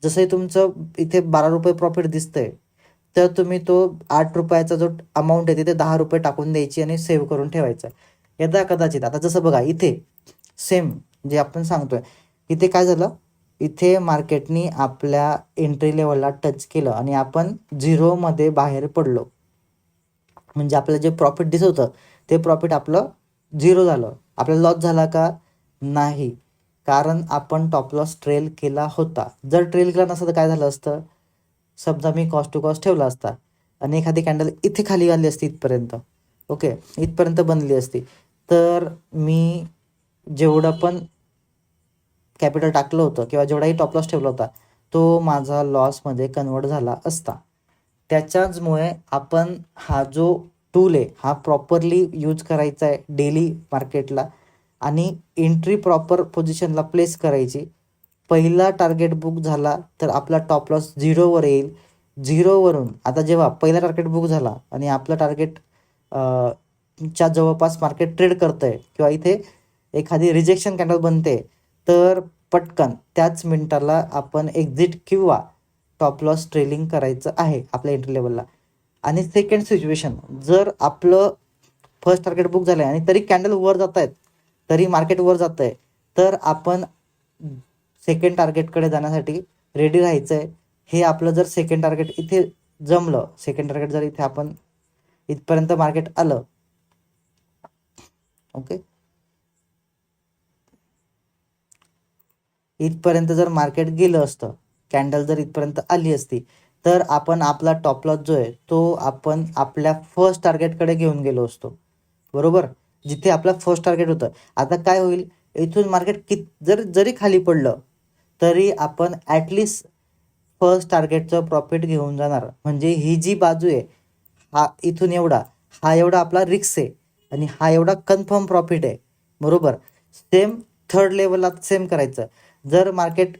Speaker 1: जसंही तुमचं इथे 12 रुपये प्रॉफिट दिसतंय, तर तुम्ही तो 8 रुपयाचा जो अमाऊंट आहे तिथे 10 रुपये टाकून द्यायची आणि सेव्ह करून ठेवायचं. यदा कदाचित आता जसं बघा इथे सेम जे आपण सांगतोय, इथे काय झालं? इथे मार्केटनी आपल्या एंट्री लेवलला टच केलं आणि आपण 0मध्ये बाहेर पडलो. म्हणजे आपल्याला जे प्रॉफिट दिसत होतं ते प्रॉफिट आपलं 0 झालं. आपल्याला लॉस झाला का? नाही, कारण आपण टॉप लॉस ट्रेल केला होता. जर ट्रेल केला नसता तर काय झालं असतं? समजा मी कॉस्ट टू कॉस्ट ठेवला असता आणि एखादी कॅन्डल इथे खाली आली असती इथपर्यंत, ओके, इथपर्यंत बनली असती, तर मी जेवढं पण कॅपिटल टाकलं होतं किंवा जेवढाही टॉप लॉस ठेवला होता तो माझा लॉसमध्ये कन्वर्ट झाला असता. त्याच्याचमुळे आपण हा जो टूल आहे हा प्रॉपरली यूज करायचा आहे डेली मार्केटला, आणि एंट्री प्रॉपर पोझिशनला प्लेस करायची. पहिला टार्गेट बुक झाला तर आपला टॉप लॉस 0वर येईल. 0वरून आता जेव्हा पहिला टार्गेट बुक झाला आणि आपलं टार्गेट च्या जवळपास मार्केट ट्रेड करतंय किंवा इथे एखादी रिजेक्शन कॅन्डल बनते, तर पटकन त्याच मिनिटाला आपण एक्झिट किंवा टॉप लॉस ट्रेलिंग करायचं आहे आपल्या एंट्री लेवलला. आणि सेकंड सिच्युएशन, जर आपलं फर्स्ट टार्गेट बुक झालं आहे आणि तरी कॅन्डल वर जात आहेत, तरी मार्केट वर जात आहे, तर आपण सेकंड टार्गेटकडे जाण्यासाठी रेडी राहायचं आहे. हे आपलं जर सेकंड टार्गेट इथे जमलं, सेकंड टार्गेट जर इथे आपण इथपर्यंत मार्केट आलं, ओके, इथपर्यंत जर मार्केट गेलं असतं, कॅन्डल जर इथपर्यंत आली असती, तर आपण आपला टॉप लॉस जो आहे तो आपण आपल्या फर्स्ट टार्गेटकडे घेऊन गेलो असतो, बरोबर, जिथे आपला फर्स्ट टार्गेट होतं. आता काय होईल? इथून मार्केट जरी खाली पडलं तरी आपण ॲटलिस्ट फर्स्ट टार्गेटचं प्रॉफिट घेऊन जाणार. म्हणजे ही जी बाजू आहे हा इथून एवढा, हा एवढा आपला रिस्क आहे आणि हा एवढा कन्फर्म प्रॉफिट आहे, बरोबर. सेम थर्ड लेवलला सेम करायचं. जर मार्केट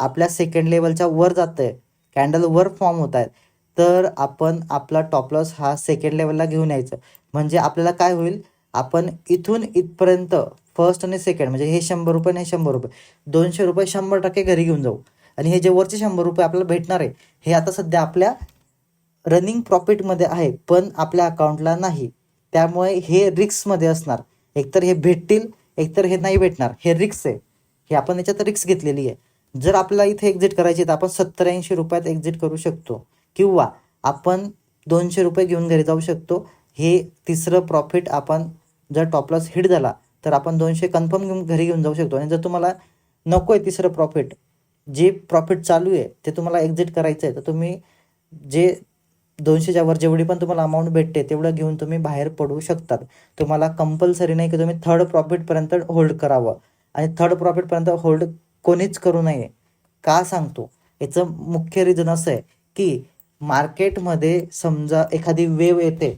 Speaker 1: आपल्या सेकंड लेवलच्या वर जात आहे, कॅन्डल वर फॉर्म होत आहेत, तर आपण आपला टॉप लॉस हा सेकंड लेवलला घेऊन यायचं. म्हणजे आपल्याला काय होईल, आपण इथून इथपर्यंत फर्स्ट आणि सेकंड म्हणजे हे 100 रुपये आणि हे 100 रुपये, 200 रुपये 100% घरी घेऊन जाऊ. आणि हे जे वरचे 100 रुपये आपल्याला भेटणार आहे, हे आता सध्या आपल्या रनिंग प्रॉफिटमध्ये आहे, पण आपल्या अकाउंटला नाही. त्यामुळे हे रिस्कमध्ये असणार. एकतर हे भेटतील, एकतर हे नाही भेटणार. हे रिस्क आहे. हे आपण याच्यात रिस्क घेतलेली आहे. जर आपल्याला इथे एक्झिट करायची तर आपण 70-80 रुपयात एक्झिट करू शकतो, किंवा आपण 200 रुपये घेऊन घरी जाऊ शकतो. हे तिसरं प्रॉफिट आपण जर टॉप लॉस हिट झाला तर आपण 200 कन्फर्म घेऊन घरी घेऊन जाऊ शकतो. आणि जर तुम्हाला नको आहे तिसरं प्रॉफिट, जे प्रॉफिट चालू आहे ते तुम्हाला एक्झिट करायचं आहे, तर तुम्ही जे 200च्या वर जेवढी पण तुम्हाला अमाऊंट भेटते तेवढं घेऊन तुम्ही बाहेर पडू शकतात. तुम्हाला कंपल्सरी नाही की तुम्ही थर्ड प्रॉफिटपर्यंत होल्ड करावं. आणि थर्ड प्रॉफिटपर्यंत होल्ड कोणीच करू नये. का सांगतो, याचं मुख्य रिझन असं आहे की मार्केटमध्ये समजा एखादी वेव येते,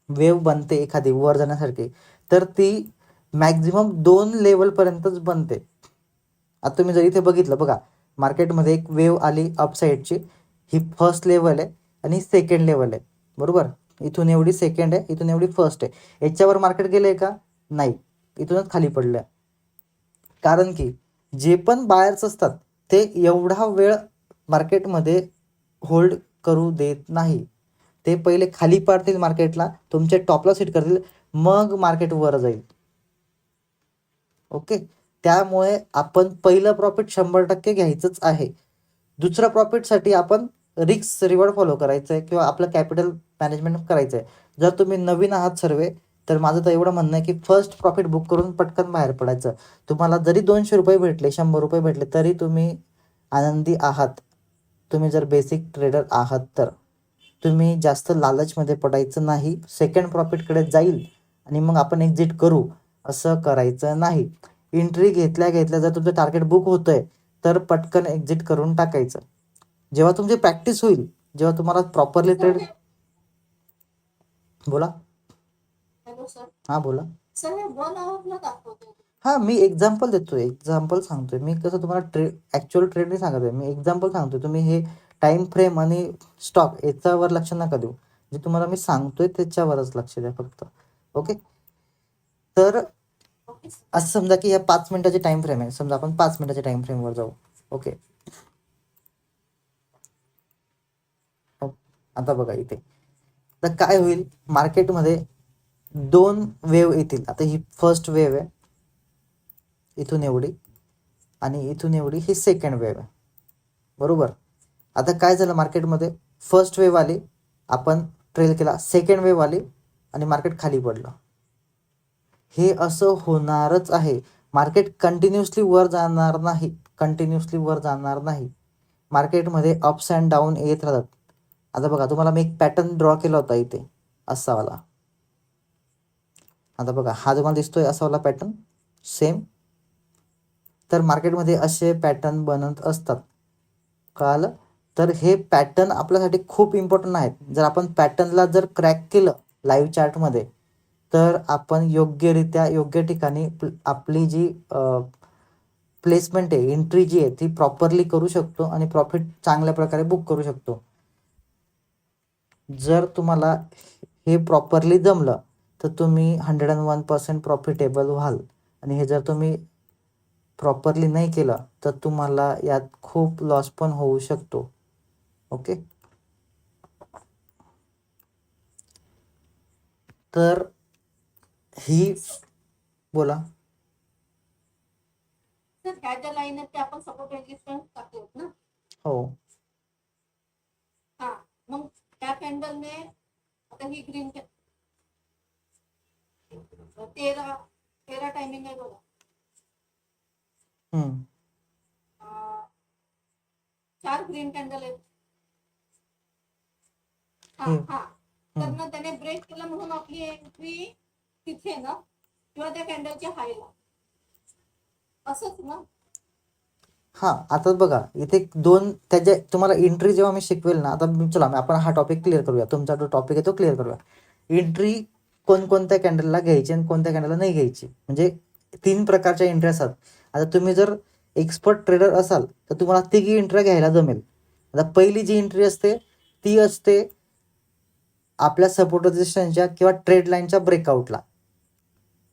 Speaker 1: वेव बनते एखादी वर जाण्यासारखी, तर ती मॅक्झिमम 2 लेवलपर्यंतच बनते. आता तुम्ही जर इथे बघितलं बघा, मार्केटमध्ये एक वेव आली अपसाईडची, ही फर्स्ट लेवल आहे आणि सेकंड लेवल आहे, बरोबर. इथून एवढी सेकंड आहे, इथून एवढी फर्स्ट आहे. याच्यावर मार्केट गेलंय का? नाही, इथूनच खाली पडलं. कारण की जे पण बायर्स असतात ते एवढा वेळ मार्केटमध्ये होल्ड करू देत नाही. ते पहिले खाली पाडतील मार्केटला, तुमचे टॉपला सेट करतील, मग मार्केट वर जाईल. ओके, त्यामुळे आपण पहिलं प्रॉफिट 100% घ्यायचंच आहे. दुसऱ्या प्रॉफिटसाठी आपण रिस्क रिवॉर्ड फॉलो करायचं आहे, किंवा आपलं कॅपिटल मॅनेजमेंट करायचं आहे. जर तुम्ही नवीन आहात सर्वे, तर माझं तर एवढं म्हणणं आहे की फर्स्ट प्रॉफिट बुक करून पटकन बाहेर पडायचं. तुम्हाला जरी 200 रुपये भेटले, 100 रुपये भेटले, तरी तुम्ही आनंदी आहात. तुम्ही जर बेसिक ट्रेडर आहात तर तुम्ही जास्त लालचमध्ये पडायचं नाही. सेकंड प्रॉफिटकडे जाईल आणि मग आपण एक्झिट करू असं करायचं नाही. एंट्री घेतल्या घेतल्या जर तुमचं टार्गेट बुक होतंय तर पटकन एक्झिट करून टाकायचं. जेव्हा तुमची प्रॅक्टिस होईल, जेव्हा तुम्हाला प्रॉपरली ट्रेड. बोला.
Speaker 2: Hello sir.
Speaker 1: हां बोला.
Speaker 2: सर हे 1 आवरला दाखवतोय.
Speaker 1: हां, मी एक्झाम्पल देतोय, एक्झाम्पल सांगतोय. मी कसं तुम्हाला ॲक्च्युअल ट्रेड नाही सांगत आहे, मी एक्झाम्पल सांगतोय. तुम्ही हे टाईम फ्रेम आणि स्टॉक याच्यावर लक्ष नका देऊ. जे तुम्हाला मी सांगतोय त्याच्यावरच लक्ष द्या फक्त. ओके, तर
Speaker 2: ओके सर.
Speaker 1: असं समजा की ह्या 5 मिनिटाची टाइम फ्रेम आहे. समजा आपण 5 मिनिटाच्या टाइम फ्रेमवर जाऊ. ओके, आता बघा इथे, तर काय होईल, मार्केटमध्ये 2 वेव येतील. आता ही फर्स्ट वेव आहे, इथून एवढी, आणि इथून एवढी ही सेकंड वेव आहे, बरोबर. आता काय झालं, मार्केटमध्ये फर्स्ट वेव आली, आपण ट्रेल केला, सेकंड वेव आली आणि मार्केट खाली पडलं. हे असं होणारच आहे. मार्केट कंटिन्युअसली वर जाणार नाही, कंटिन्युअसली वर जाणार नाही. मार्केटमध्ये अप्स अँड डाऊन येत राहतात. आता बघा, तुम्हाला मी एक पॅटर्न ड्रॉ केला होता इथे, असावाला. आता बघा, हा तुम्हाला दिसतोय असावाला पॅटर्न सेम. तर मार्केटमध्ये असे पॅटर्न बनत असतात, कळालं. तर हे पॅटर्न आपल्यासाठी खूप इम्पॉर्टंट आहेत. जर आपण पॅटर्नला जर क्रॅक केलं लाईव्ह चार्टमध्ये, तर आपण योग्यरित्या योग्य ठिकाणी आपली जी प्लेसमेंट आहे, एंट्री जी आहे, ती प्रॉपरली करू शकतो आणि प्रॉफिट चांगल्या प्रकारे बुक करू शकतो. जर तुम्हाला हे प्रॉपरली जमलं तर तुम्ही 101% प्रॉफिटेबल व्हाल. आणि हे जर तुम्ही प्रॉपरली नाही केलं तर तुम्हाला यात खूप लॉस पण होऊ शकतो. ओके, तर ही बोला.
Speaker 2: सर ह्या ज्या लाईन आहेत त्या आपण सपोर्ट रेजिस्टन्स टाकले ना.
Speaker 1: हो,
Speaker 2: हा, मग त्या कॅन्डलने आता ही ग्रीन 13 टायमिंग आहे बघा. 4 ग्रीन कॅन्डल आहेत. हा हा, तर ना त्याने ब्रेक केला म्हणून आपली एंट्री तिथे ना, किंवा त्या कॅन्डलच्या हायला, असंच ना.
Speaker 1: हां, आता बघा इथे 2 त्याच्या तुम्हाला एंट्री जेव्हा मी शिकवेल ना, आता चला आपण हा टॉपिक क्लिअर करूया. तुमचा जो टॉपिक आहे तो क्लिअर करूया. एंट्री कोणकोणत्या कॅन्डलला घ्यायची आणि कोणत्या कॅन्डलला नाही घ्यायची, म्हणजे तीन प्रकारच्या एंट्री असतात. आता तुम्ही जर एक्सपर्ट ट्रेडर असाल तर तुम्हाला तिघी एंट्री घ्यायला जमेल. आता पहिली जी एंट्री असते ती असते आपल्या सपोर्ट रेजिस्टन्सच्या किंवा ट्रेड लाईनच्या ब्रेकआउटला.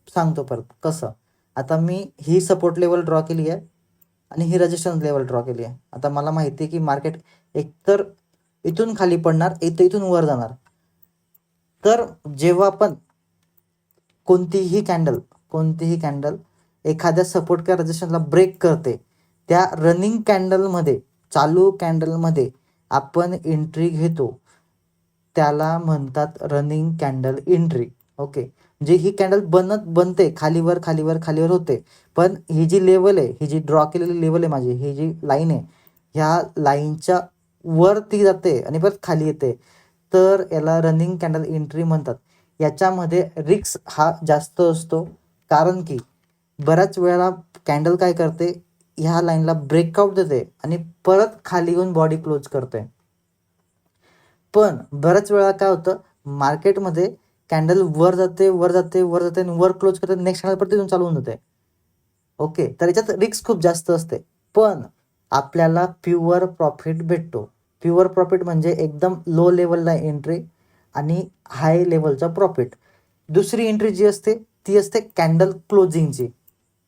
Speaker 1: सांगतो परत कसं. आता मी ही सपोर्ट लेवल ड्रॉ केली आहे आणि ही रेजिस्टन्स लेवल ड्रॉ केली आहे. आता मला माहिती आहे की मार्केट एकतर इथून खाली पडणार, इथून वर जाणार. तर जेव्हा पण कोणतीही कॅन्डल एखाद्या सपोर्ट किंवा रेजिस्टन्सला ब्रेक करते, त्या रनिंग कॅन्डलमध्ये, चालू कॅन्डलमध्ये आपण एंट्री घेतो, त्याला म्हणतात रनिंग कॅन्डल एंट्री. ओके, म्हणजे ही कॅन्डल बनते खालीवर होते, पण ही जी लेवल आहे, ही जी ड्रॉ केलेली लेवल आहे माझी, ही जी लाईन आहे, ह्या लाईनच्या वरती जाते आणि परत खाली येते, तर याला रनिंग कॅन्डल एंट्री म्हणतात. याच्यामध्ये रिस्क हा जास्त असतो, कारण की बऱ्याच वेळेला कॅन्डल काय करते, ह्या लाईनला ब्रेकआउट देते आणि परत खाली येऊन बॉडी क्लोज करते. पण बऱ्याच वेळा काय होतं, मार्केटमध्ये कॅन्डल वर जाते आणि वर क्लोज करते, नेक्स्ट कॅन्डल परत तिथून चालू होऊन जाते. ओके, तर याच्यात रिस्क खूप जास्त असते, पण आपल्याला प्युअर प्रॉफिट भेटतो. प्युअर प्रॉफिट म्हणजे एकदम लो लेवलला एंट्री आणि हाय लेवलचा प्रॉफिट. दुसरी एंट्री जी असते ती असते कॅन्डल क्लोजिंगची.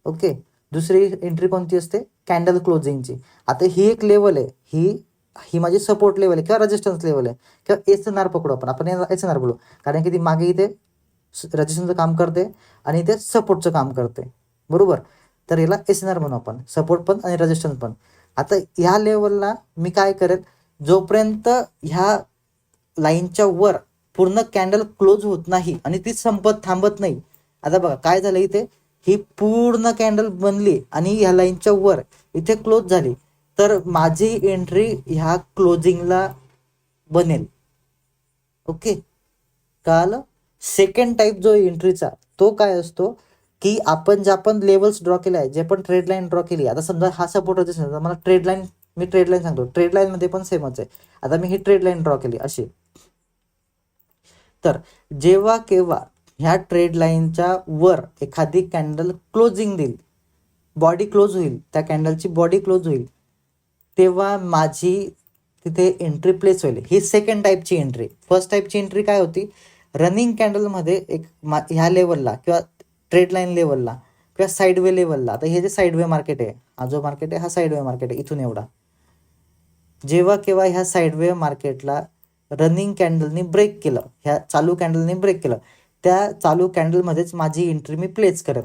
Speaker 1: ओके, दुसरी एंट्री कोणती असते, कॅन्डल क्लोजिंगची. आता ही एक लेवल आहे, ही माझी सपोर्ट लेवल आहे किंवा रेजिस्टन्स लेवल आहे किंवा एसएनआर पकडू आपण एसएनआर बोलू, कारण की ती मागे इथे रेजिस्टन्सचं काम करते आणि इथे सपोर्टचं काम करते, बरोबर. तर याला एसएनआर म्हणू आपण, सपोर्ट पण आणि रेजिस्टन्स पण. आता ह्या लेवलला मी काय करेल, जोपर्यंत ह्या लाईनच्या वर पूर्ण कॅन्डल क्लोज होत नाही आणि ती थांबत नाही. आता बघा काय झालं, इथे ही पूर्ण कॅन्डल बनली आणि ह्या लाईनच्या वर इथे क्लोज झाली, तर माझी एंट्री ह्या क्लोजिंगला बनेल. ओके, कळालं. सेकंड टाईप जो एंट्रीचा तो काय असतो, की जे आपण लेवल्स ड्रॉ केले आहे, जे पण ट्रेड लाईन ड्रॉ केली, आता समजा हा सपोर्ट रेजिस्टन्स, मला ट्रेड लाईन सांगतो, ट्रेड लाईन मध्ये पण सेमच आहे. आता मी ही ट्रेड लाईन ड्रॉ केली अशी, तर जेव्हा केव्हा ह्या ट्रेड लाईनच्या वर एखादी कॅन्डल क्लोजिंग देईल, बॉडी क्लोज होईल, त्या कॅन्डलची बॉडी क्लोज होईल, तेव्हा माझी तिथे एंट्री प्लेस होईल. ही सेकंड टाईपची एंट्री. फर्स्ट टाईपची एंट्री काय होती, रनिंग कॅन्डलमध्ये ह्या लेवलला किंवा ट्रेड लाईन लेवलला किंवा साईडवे लेवलला. आता हे जे साईडवे मार्केट आहे, हा जो मार्केट आहे हा साईडवे मार्केट आहे, इथून एवढा. जेव्हा केव्हा ह्या साईडवे मार्केटला रनिंग कॅन्डलनी ब्रेक केलं, ह्या चालू कॅन्डलनी ब्रेक केलं, त्या चालू कॅन्डलमध्येच माझी एंट्री मी प्लेस करेन.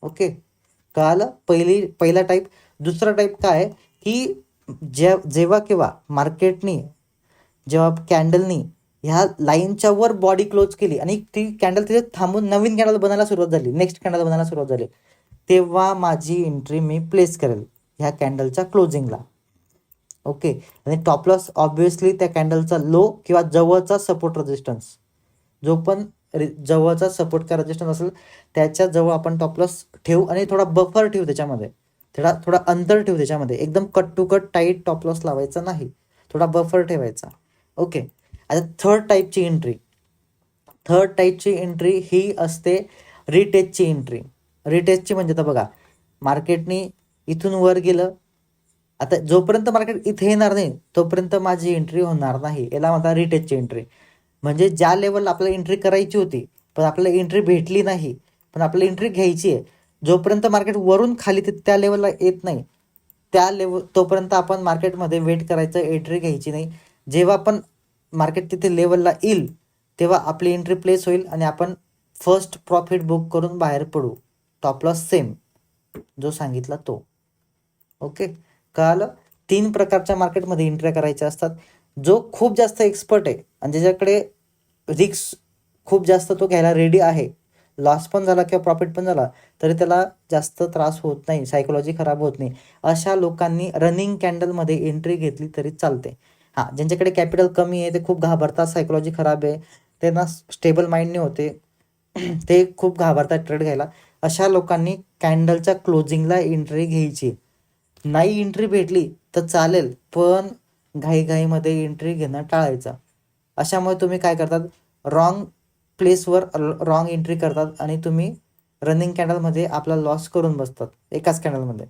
Speaker 1: ओके, कळालं. पहिला टाईप. दुसरा टाईप काय, की जेव्हा केव्हा मार्केटनी, जेव्हा कॅन्डलनी ह्या लाईनच्या वर बॉडी क्लोज केली आणि ती कॅन्डल तिथे थांबून नवीन कॅन्डल बनायला सुरुवात झाली, नेक्स्ट कॅन्डल बनायला सुरुवात झाली, तेव्हा माझी एंट्री मी प्लेस करेल ह्या कॅन्डलच्या क्लोजिंगला. ओके, आणि टॉप लॉस ऑब्व्हियसली त्या कॅन्डलचा लो किंवा जवळचा सपोर्ट रेजिस्टन्स, जो पण जवळचा सपोर्ट का रेजिस्टन्स असेल त्याच्या जवळ आपण टॉप लॉस ठेवू आणि थोडा बफर ठेवू त्याच्यामध्ये, थोडा अंतर ठेवू त्याच्यामध्ये. एकदम cut to cut tight top loss लावायचा नाही, थोडा बफर ठेवायचा. ओके, आता थर्ड टाईपची एंट्री ही असते रिटेस्टची एंट्री. रिटेस्टची म्हणजे आता बघा, मार्केटनी इथून वर गेलं, आता जोपर्यंत मार्केट इथे येणार नाही तोपर्यंत माझी एंट्री होणार नाही, याला म्हणतात रिटेस्टची एंट्री. म्हणजे ज्या लेवलला आपल्याला एंट्री करायची होती पण आपल्याला एंट्री भेटली नाही, पण आपल्याला एंट्री घ्यायची आहे, जोपर्यंत मार्केट वरून खाली त्या लेवलला येत नाही तोपर्यंत आपण मार्केटमध्ये वेट करायचं, एंट्री घ्यायची नाही. जेव्हा पण मार्केट तिथे लेवलला येईल तेव्हा आपली एंट्री प्लेस होईल आणि आपण फर्स्ट प्रॉफिट बुक करून बाहेर पडू. टॉप लॉस सेम जो सांगितला तो. ओके, कळालं. 3 प्रकारच्या मार्केटमध्ये एंट्री करायच्या असतात. जो खूप जास्त एक्सपर्ट आहे आणि ज्याच्याकडे रिस्क खूप जास्त, तो घ्यायला रेडी आहे, लॉस पण झाला किंवा प्रॉफिट पण झाला तरी त्याला जास्त त्रास होत नाही, सायकोलॉजी खराब होत नाही, अशा लोकांनी रनिंग कॅन्डलमध्ये एंट्री घेतली तरी चालते. हां, ज्यांच्याकडे कॅपिटल कमी आहे, ते खूप घाबरतात, सायकोलॉजी खराब आहे, त्यांना स्टेबल माइंड नाही होते, ते खूप घाबरतात ट्रेड घ्यायला, अशा लोकांनी कॅन्डलच्या क्लोजिंगला एंट्री घ्यायची. नाही एंट्री भेटली तर चालेल, पण घाईघाईमध्ये एंट्री घेणं टाळायचं. अशामुळे तुम्ही काय करतात, रॉंग प्लेसवर रॉंग एंट्री करतात आणि तुम्ही रनिंग कॅन्डलमध्ये आपला लॉस करून बसतात एकाच कॅन्डलमध्ये,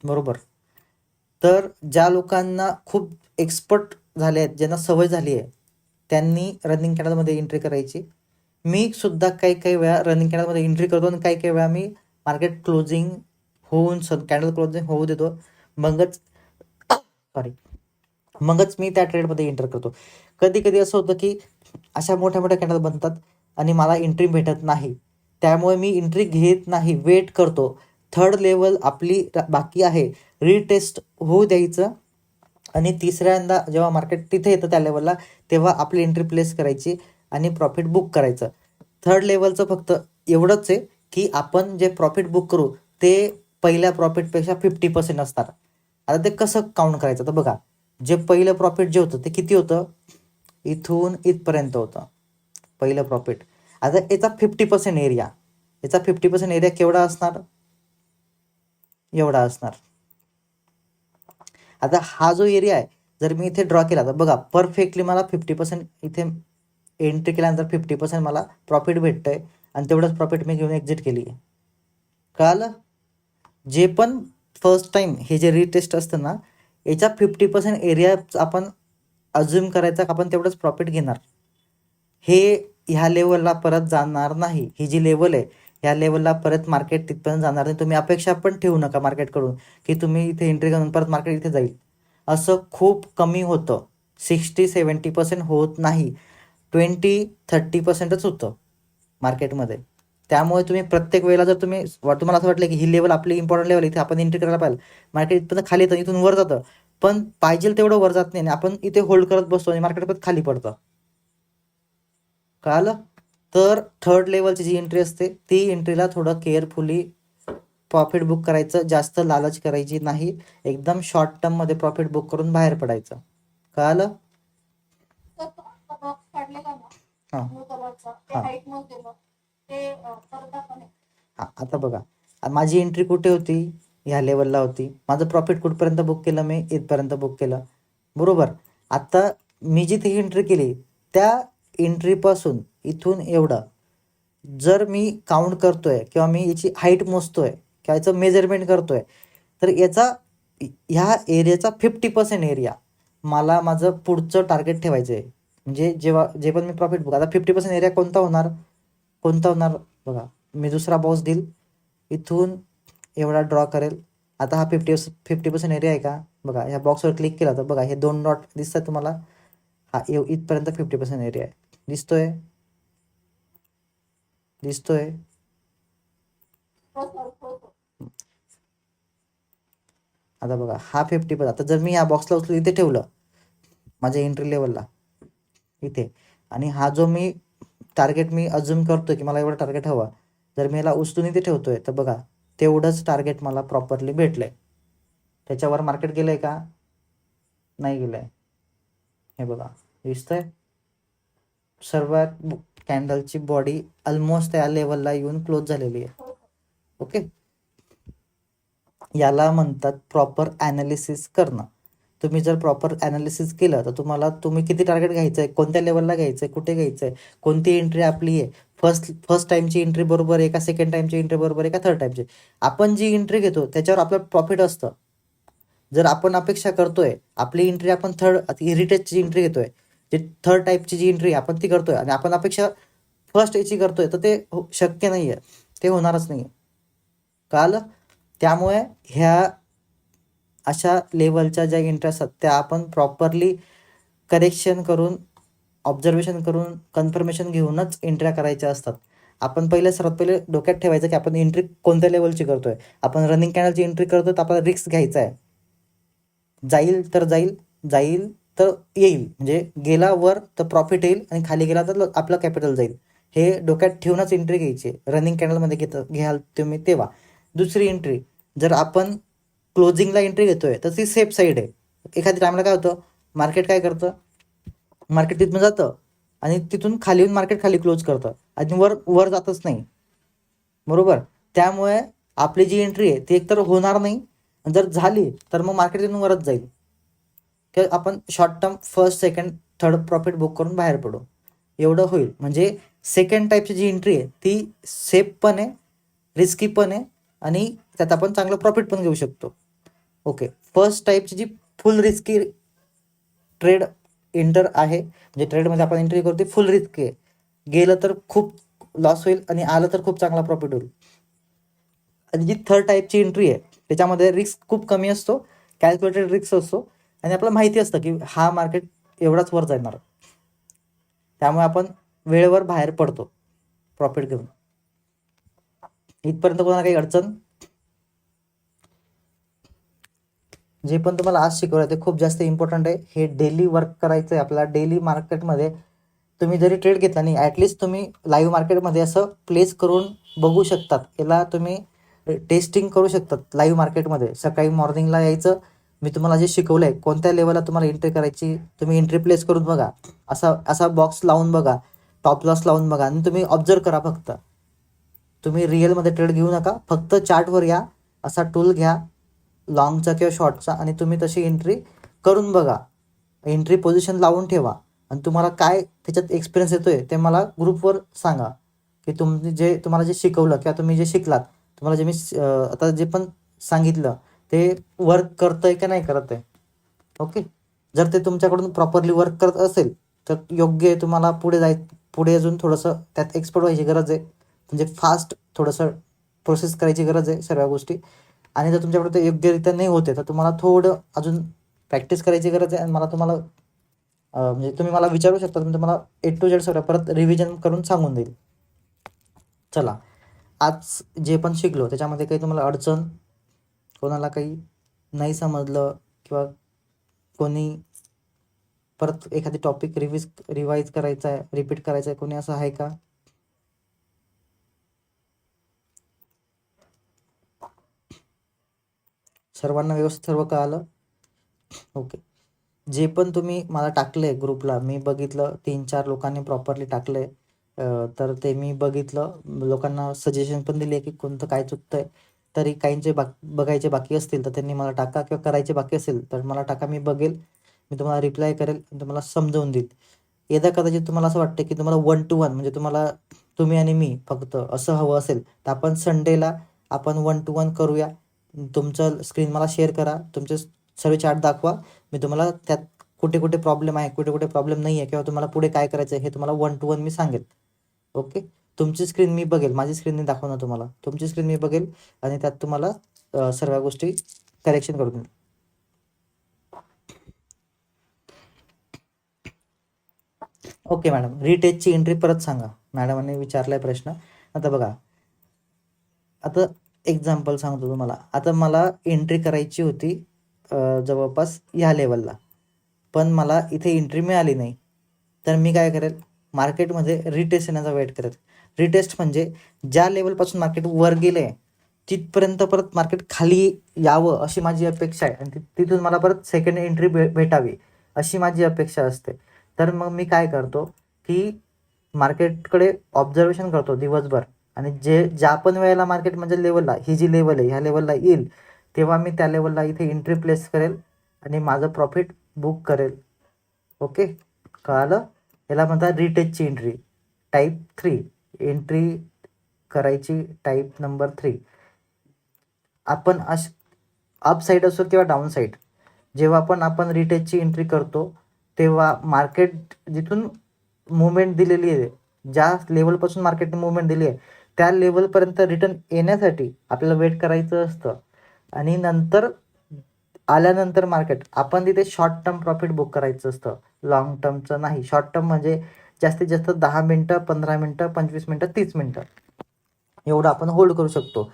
Speaker 1: बरोबर. तर ज्या लोकांना खूप एक्सपर्ट झाले आहेत, ज्यांना सवय झाली आहे, त्यांनी रनिंग कॅन्डलमध्ये एंट्री करायची. मी सुद्धा काही काही वेळा रनिंग कॅन्डलमध्ये एंट्री करतो आणि काही काही वेळा मी मार्केट क्लोजिंग होऊन कॅन्डल क्लोजिंग होऊ देतो, मगच मी त्या ट्रेडमध्ये एंटर करतो. कधी कधी असं होतं की अशा मोठ्या मोठ्या कॅन्डल बनतात आणि मला एंट्री भेटत नाही, त्यामुळे मी एंट्री घेत नाही, वेट करतो. थर्ड लेवल आपली बाकी आहे, रिटेस्ट होऊ द्यायचं आणि तिसऱ्यांदा जेव्हा मार्केट तिथे येतं त्या लेवलला, तेव्हा आपली एंट्री प्लेस करायची आणि प्रॉफिट बुक करायचं. थर्ड लेवलचं फक्त एवढंच आहे की आपण जे प्रॉफिट बुक करू ते पहिल्या प्रॉफिटपेक्षा 50% असणार. आता ते कसं काउंट करायचं तर बघा, जे पहिलं प्रॉफिट जे होतं ते किती होतं, इथून इथपर्यंत होतं पहिलं प्रॉफिट. आता याचा 50% एरिया, याचा 50% एरिया केवढा असणार, एवढा असणार. आता हा जो एरिया आहे जर मी इथे ड्रॉ केला तर बघा परफेक्टली मला 50% इथे एंट्री केल्यानंतर 50% मला प्रॉफिट भेटतंय आणि तेवढंच प्रॉफिट मी घेऊन एक्झिट केली आहे. कळालं. जे पण फर्स्ट टाइम हे जे रिटेस्ट असतं ना, याच्या 50% एरिया आपण अज्युम करायचा, आपण तेवढंच प्रॉफिट घेणार. हे ह्या लेवलला परत जाणार नाही. ही जी लेवल आहे ह्या लेवलला परत मार्केट तिथपर्यंत जाणार नाही. तुम्ही अपेक्षा पण ठेवू नका मार्केटकडून की तुम्ही इथे एंट्री करून परत मार्केट इथे जाईल. असं खूप कमी होतं, 60-70% होत नाही, 20-30%च होतं मार्केटमध्ये. त्यामुळे तुम्ही प्रत्येक वेळेला जर तुम्हाला असं वाटलं की ही लेवल आपली इम्पॉर्टंट लेवल, इथे आपण एंट्री करायला पाहिजे, मार्केट इथपर्यंत खाली येतं, इथून वर जातं, पण पाहिजे तेवढं वर जात नाही, आपण इथे होल्ड करत बसतो आणि मार्केट परत खाली पडतं. कळालं. तर थर्ड लेवलची जी एंट्री असते ती एंट्रीला थोडं केअरफुली प्रॉफिट बुक करायचं, जास्त लालच करायची नाही, एकदम शॉर्ट टर्म मध्ये प्रॉफिट बुक करून बाहेर पडायचं. कळालं. आता बघा माझी एंट्री कुठे होती, ह्या लेवलला होती, माझं प्रॉफिट कुठपर्यंत बुक केलं, मी इथपर्यंत बुक केलं, बरोबर. आता मी जिथे एंट्री केली त्या एंट्रीपासून इथून एवढं जर मी काउंट करतोय किंवा मी याची हाईट मोजतोय किंवा याचं मेजरमेंट करतोय, तर याचा ह्या एरियाचा 50% एरिया मला माझं पुढचं टार्गेट ठेवायचं आहे. म्हणजे जेव्हा जे पण मी प्रॉफिट बुक, आता 50% एरिया कोणता होणार बघा, मी दुसरा बॉक्स देईल, इथून एवढा ड्रॉ करेल. आता हा 50% एरिया आहे का, बघा ह्या बॉक्सवर क्लिक केला तर बघा हे 2 डॉट दिसतात तुम्हाला, हा इथपर्यंत 50% एरिया आहे, दिसतोय. आता बघा हा 50%, आता जर मी या बॉक्सला उचलून इथे ठेवलं माझ्या एंट्री लेवलला इथे, आणि हा जो मी टार्गेट मी अज्युम करतोय की मला एवढं टार्गेट हवं, जर मी याला उचलून इथे ठेवतोय तर बघा तेवढंच टार्गेट मला प्रॉपरली भेटलंय. त्याच्यावर मार्केट गेलंय का, नाही गेलंय. हे बघा दिसतंय, सर्वात कॅन्डलची बॉडी ऑलमोस्ट त्या लेवलला येऊन क्लोज झालेली आहे. ओके, याला म्हणतात प्रॉपर ॲनालिसिस करणं. तुम्ही जर प्रॉपर ॲनालिसिस केलं तर तुम्ही किती टार्गेट घ्यायचं आहे, कोणत्या लेवलला घ्यायचं आहे, कुठे घ्यायचं आहे, कोणती एंट्री आपली आहे, फर्स्ट टाईमची एंट्री बरोबर आहे का, सेकंड टाईमची एंट्री बरोबर आहे का, थर्ड टाईमची. आपण जी एंट्री घेतो त्याच्यावर आपलं प्रॉफिट असतं. जर आपण अपेक्षा करतोय आपली एंट्री आपण रिटेस्टची एंट्री घेतोय, जे थर्ड टाईपची जी एंट्री आपण ती करतोय आणि आपण अपेक्षा फर्स्ट याची करतोय, तर ते शक्य नाही आहे, ते होणारच नाही आहे. कळालं. त्यामुळे ह्या अशा लेवलच्या ज्या एंट्री असतात त्या आपण प्रॉपरली करेक्शन करून, ऑब्झर्वेशन करून, कन्फर्मेशन घेऊनच एंट्र्या करायच्या असतात. आपण सर्वात पहिले डोक्यात ठेवायचं की आपण एंट्री कोणत्या लेवलची करतोय. आपण रनिंग कॅन्डलची एंट्री करतोय तर आपल्याला रिस्क घ्यायचा आहे, जाईल तर येईल, म्हणजे गेला वर तर प्रॉफिट येईल आणि खाली गेला तर आपलं कॅपिटल जाईल, हे डोक्यात ठेवूनच एंट्री घ्यायची. रनिंग कॅन्डलमध्ये घ्याल तुम्ही तेव्हा. दुसरी एंट्री, जर आपण क्लोजिंगला एंट्री घेतोय तर ती सेफ साईड आहे. एखाद्या टायमाला काय होतं, मार्केट काय करतं, मार्केट तिथून जातं आणि तिथून खाली येऊन मार्केट खाली क्लोज करतं आणि वर जातच नाही, बरोबर. त्यामुळे आपली जी एंट्री आहे ती एकतर होणार नाही, जर झाली तर मग मार्केट तिथून वरच जाईल, की आपण short term first second third profit book करून बाहेर पडू. एवढं होईल. म्हणजे सेकंड टाईपची जी एंट्री आहे ती सेफ पण आहे, रिस्की पण आहे आणि त्यात आपण चांगलं प्रॉफिट पण घेऊ शकतो. ओके, फर्स्ट टाईपची जी फुल रिस्की ट्रेड एंटर आहे, म्हणजे ट्रेडमध्ये आपण एंट्री करतो फुल रिस्क आहे. गेलं तर खूप लॉस होईल आणि आलं तर खूप चांगला प्रॉफिट होईल. आणि जी थर्ड टाईपची एंट्री आहे त्याच्यामध्ये रिस्क खूप कमी असतो, कॅल्क्युलेटेड रिस्क असतो आणि आपल्याला माहिती असतं की हा मार्केट एवढाच वर जाणार, त्यामुळे आपण वेळेवर बाहेर पडतो प्रॉफिट घेऊन. इथपर्यंत कोणाला काही अडचण? जे पण तुम्हाला आज शिकवलं ते खूप जास्त इम्पॉर्टंट आहे. हे डेली वर्क करायचं आहे आपल्याला. डेली मार्केटमध्ये तुम्ही जरी ट्रेड घेतला नाही, ॲटलिस्ट तुम्ही लाईव्ह मार्केटमध्ये असं प्लेस करून बघू शकतात. याला तुम्ही टेस्टिंग करू शकतात लाईव्ह मार्केटमध्ये. सकाळी मॉर्निंगला यायचं, मी तुम्हाला जे शिकवलं आहे कोणत्या लेवलला तुम्हाला एंट्री करायची, तुम्ही एंट्री प्लेस करून बघा. असा असा बॉक्स लावून बघा, टॉप लॉस लावून बघा आणि तुम्ही ऑब्झर्व करा फक्त. तुम्ही रिअलमध्ये ट्रेड घेऊ नका, फक्त चार्टवर या, असा टूल घ्या लॉंगचा किंवा शॉर्टचा आणि तुम्ही तशी एंट्री करून बघा. एंट्री पोझिशन लावून ठेवा आणि तुम्हाला काय त्याच्यात एक्सपिरियन्स येतोय ते मला ग्रुपवर सांगा की तुम्हाला जे शिकवलं किंवा तुम्ही जे शिकलात, तुम्हाला जे मी आता जे पण सांगितलं ते वर्क करतंय का नाही करत आहे. ओके, जर ते तुमच्याकडून प्रॉपरली वर्क करत असेल तर योग्य आहे. तुम्हाला पुढे अजून थोडंसं त्यात एक्सपर्ट व्हायची गरज आहे, म्हणजे फास्ट थोडंसं प्रोसेस करायची गरज आहे सर्व गोष्टी. आणि जर तुमच्याकडे ते योग्यरित्या नाही होते तर तुम्हाला थोडं अजून प्रॅक्टिस करायची गरज आहे. आणि म्हणजे तुम्ही मला विचारू शकता, मी तुम्हाला A to Z सगळं परत रिव्हिजन करून सांगून देईल. चला, आज जे पण शिकलो त्याच्यामध्ये काही तुम्हाला अडचण, कोणाला काही नाही समजलं किंवा कोणी परत एखादी टॉपिक रिवाईज करायचा आहे, रिपीट करायचा आहे, कोणी असं आहे का? सर्वांना व्यवस्थित सर्व कळालं? ओके, जे पण तुम्ही मला टाकले ग्रुपला, मी बघितलं 3-4 लोकांनी प्रॉपरली टाकले. तर ते मी बघितलं, लोकांना सजेशन पण दिले की कोणतं काय चुकतंय. तरी काहींचे बघायचे बाकी असतील तर त्यांनी मला टाका, किंवा करायचे बाकी असेल तर मला टाका, मी बघेल, मी तुम्हाला रिप्लाय करेल, तुम्हाला समजावून देईल. एकदा कदाचित तुम्हाला असं वाटतं की तुम्हाला 1 to 1 म्हणजे तुम्ही आणि मी फक्त असं हवं असेल तर आपण संडेला आपण 1 to 1 करूया. तुमचं स्क्रीन मला शेअर करा, तुमचे सर्व चार्ट दाखवा, मी तुम्हाला त्यात कुठे कुठे प्रॉब्लेम आहे, कुठे कुठे प्रॉब्लेम नाही आहे, किंवा तुम्हाला पुढे काय करायचं आहे हे तुम्हाला 1 to 1 मी सांगेल. ओके, तुमची स्क्रीन मी बघेल, माझी स्क्रीन नाही दाखवणार तुम्हाला, तुमची स्क्रीन मी बघेल आणि त्यात तुम्हाला सर्व गोष्टी करेक्शन करून देईल. ओके मॅडम, रिटेस्टची एंट्री परत सांगा. मॅडमांनी विचारलाय प्रश्न. आता बघा, आता एक्झाम्पल सांगतो तुम्हाला. आता मला एंट्री करायची होती जवळपास ह्या लेवलला, पण मला इथे एंट्री मिळाली नाही. तर मी काय करेल, मार्केटमध्ये रिटेस्ट येण्याचा वेट करेल. रिटेस्ट म्हणजे ज्या लेवलपासून मार्केट वर गेले तिथपर्यंत परत मार्केट खाली यावं अशी माझी अपेक्षा आहे, आणि तिथून मला परत सेकंड एंट्री भेटावी अशी माझी अपेक्षा असते. तर मग मी काय करतो की मार्केटकडे ऑब्झर्वेशन करतो दिवसभर, आणि ज्या पण वेळेला मार्केट म्हणजे लेवलला, ही जी लेवल आहे ह्या लेवलला येईल तेव्हा मी त्या लेवलला इथे एंट्री प्लेस करेल आणि माझं प्रॉफिट बुक करेल. ओके, कळालं? याला म्हणतात रिटेस्टची एंट्री. टाईप 3 एंट्री करायची, टाईप नंबर 3. आपण अप साईड असो किंवा डाऊन साईड, जेव्हा पण आपण रिटेस्टची एंट्री करतो तेव्हा मार्केट जिथून मुवमेंट दिलेली आहे, ज्या लेवलपासून मार्केटने मुवमेंट दिली आहे त्या लेवलपर्यंत रिटर्न येण्यासाठी आपल्याला वेट करायचं असतं. आणि नंतर आल्यानंतर मार्केट आपण तिथे शॉर्ट टर्म प्रॉफिट बुक करायचं असतं, लॉंग टर्मचं नाही. शॉर्ट टर्म म्हणजे जास्तीत जास्त 10 मिनटं, 15 मिनटं, 25 मिनटं, 30 मिनटं एवढं आपण होल्ड करू शकतो.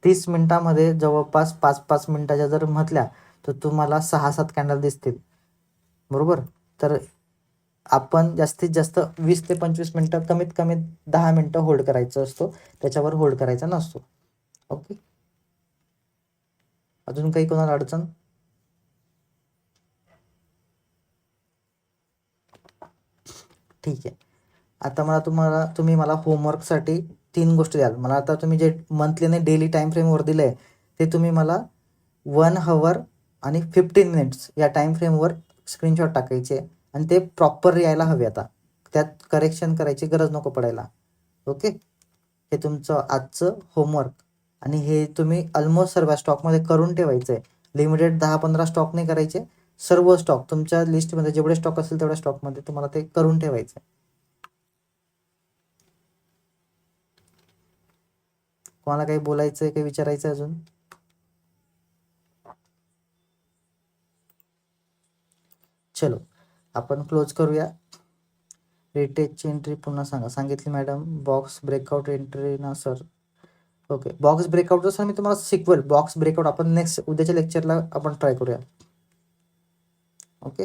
Speaker 1: 30 मिनटामध्ये जवळपास 5-5 मिनटाच्या जर म्हटल्या तर तुम्हाला 6-7 कॅन्डल दिसतील, बरोबर? तर आपण जास्तीत जास्त 20 ते 25 मिनटं, कमीत कमी 10 मिनटं होल्ड करायचं असतो, त्याच्यावर होल्ड करायचा नसतो. ओके, अजून काही कोणाला अडचण? ठीक आहे. आता तुम्ही मला होमवर्कसाठी 3 गोष्टी द्याल मला. आता तुम्ही जे मंथली आणि डेली टाईम फ्रेमवर दिलं आहे ते तुम्ही मला 1 hour आणि 15 minutes या टाईम फ्रेमवर स्क्रीनशॉट टाकायचे आणि ते प्रॉपर यायला हवे. आता त्यात करेक्शन करायची गरज नको पडायला. ओके, हे तुमचं आजचं होमवर्क. आणि हे तुम्ही ऑलमोस्ट सर्व स्टॉकमध्ये करून ठेवायचं आहे. लिमिटेड 10-15 स्टॉक नाही करायचे, सर्व स्टॉक तुमच्या लिस्टमध्ये जेवढे स्टॉक असेल तेवढ्या स्टॉकमध्ये तुम्हाला ते करून ठेवायचं आहे. कोणाला काही बोलायचं आहे, काही विचारायचं आहे अजून? चलो आपण क्लोज करूया. रिटेचची एंट्री पुन्हा सांगितली मॅडम. बॉक्स ब्रेकआउट एंट्री ना सर. ओके, बॉक्स ब्रेकआउटचं सर मी तुम्हाला शिकवेल. बॉक्स ब्रेकआउट आपण नेक्स्ट उद्याच्या लेक्चरला आपण ट्राय करूया. ओके,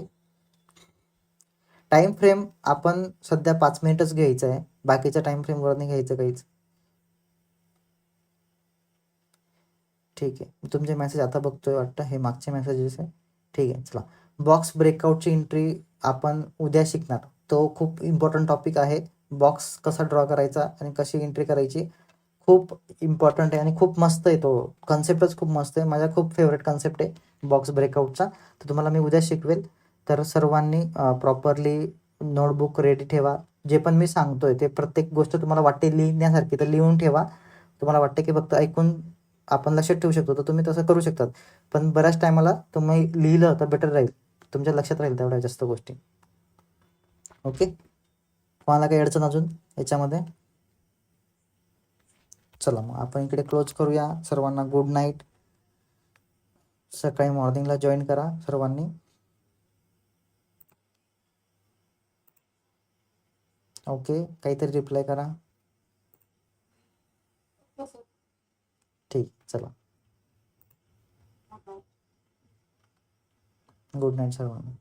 Speaker 1: टाइम फ्रेम आपण सध्या 5 मिनिटच घ्यायचं आहे, बाकीच्या टाइम फ्रेमवर नाही घ्यायचं काहीच. ठीक आहे, तुमचे मेसेज आता बघतोय वाटतं, हे मागचे मेसेजेस आहे. ठीक आहे, चला. बॉक्स ब्रेकआउटची एंट्री आपण उद्या शिकणार. तो खूप इम्पॉर्टंट टॉपिक आहे. बॉक्स कसा ड्रॉ करायचा आणि कशी एंट्री करायची खूप इम्पॉर्टंट आहे आणि खूप मस्त आहे. तो कन्सेप्टच खूप मस्त आहे. माझा खूप फेवरेट कन्सेप्ट आहे बॉक्स ब्रेकआउटचा. तर तुम्हाला मी उद्या शिकवेल. तर सर्वांनी प्रॉपरली नोटबुक रेडी ठेवा. जे पण मी सांगतोय ते प्रत्येक गोष्ट तुम्हाला वाटते लिहिण्यासारखी तर लिहून ठेवा. तुम्हाला वाटते की फक्त ऐकून आपण लक्षात ठेवू शकतो तर तुम्ही तसं करू शकतात. पण बऱ्याच टायमाला तुम्ही लिहिलं तर बेटर राहील, तुमच्या लक्षात राहील तेवढ्या जास्त गोष्टी. ओके, कोणाला काही अडचण अजून याच्यामध्ये? चला मग आपण इकडे क्लोज करूया. सर्वांना गुड नाईट. सकाळी मॉर्निंगला जॉईन करा सर्वांनी. ओके, काहीतरी रिप्लाय करा. ठीक, चला. गुड नाईट सर्वांना.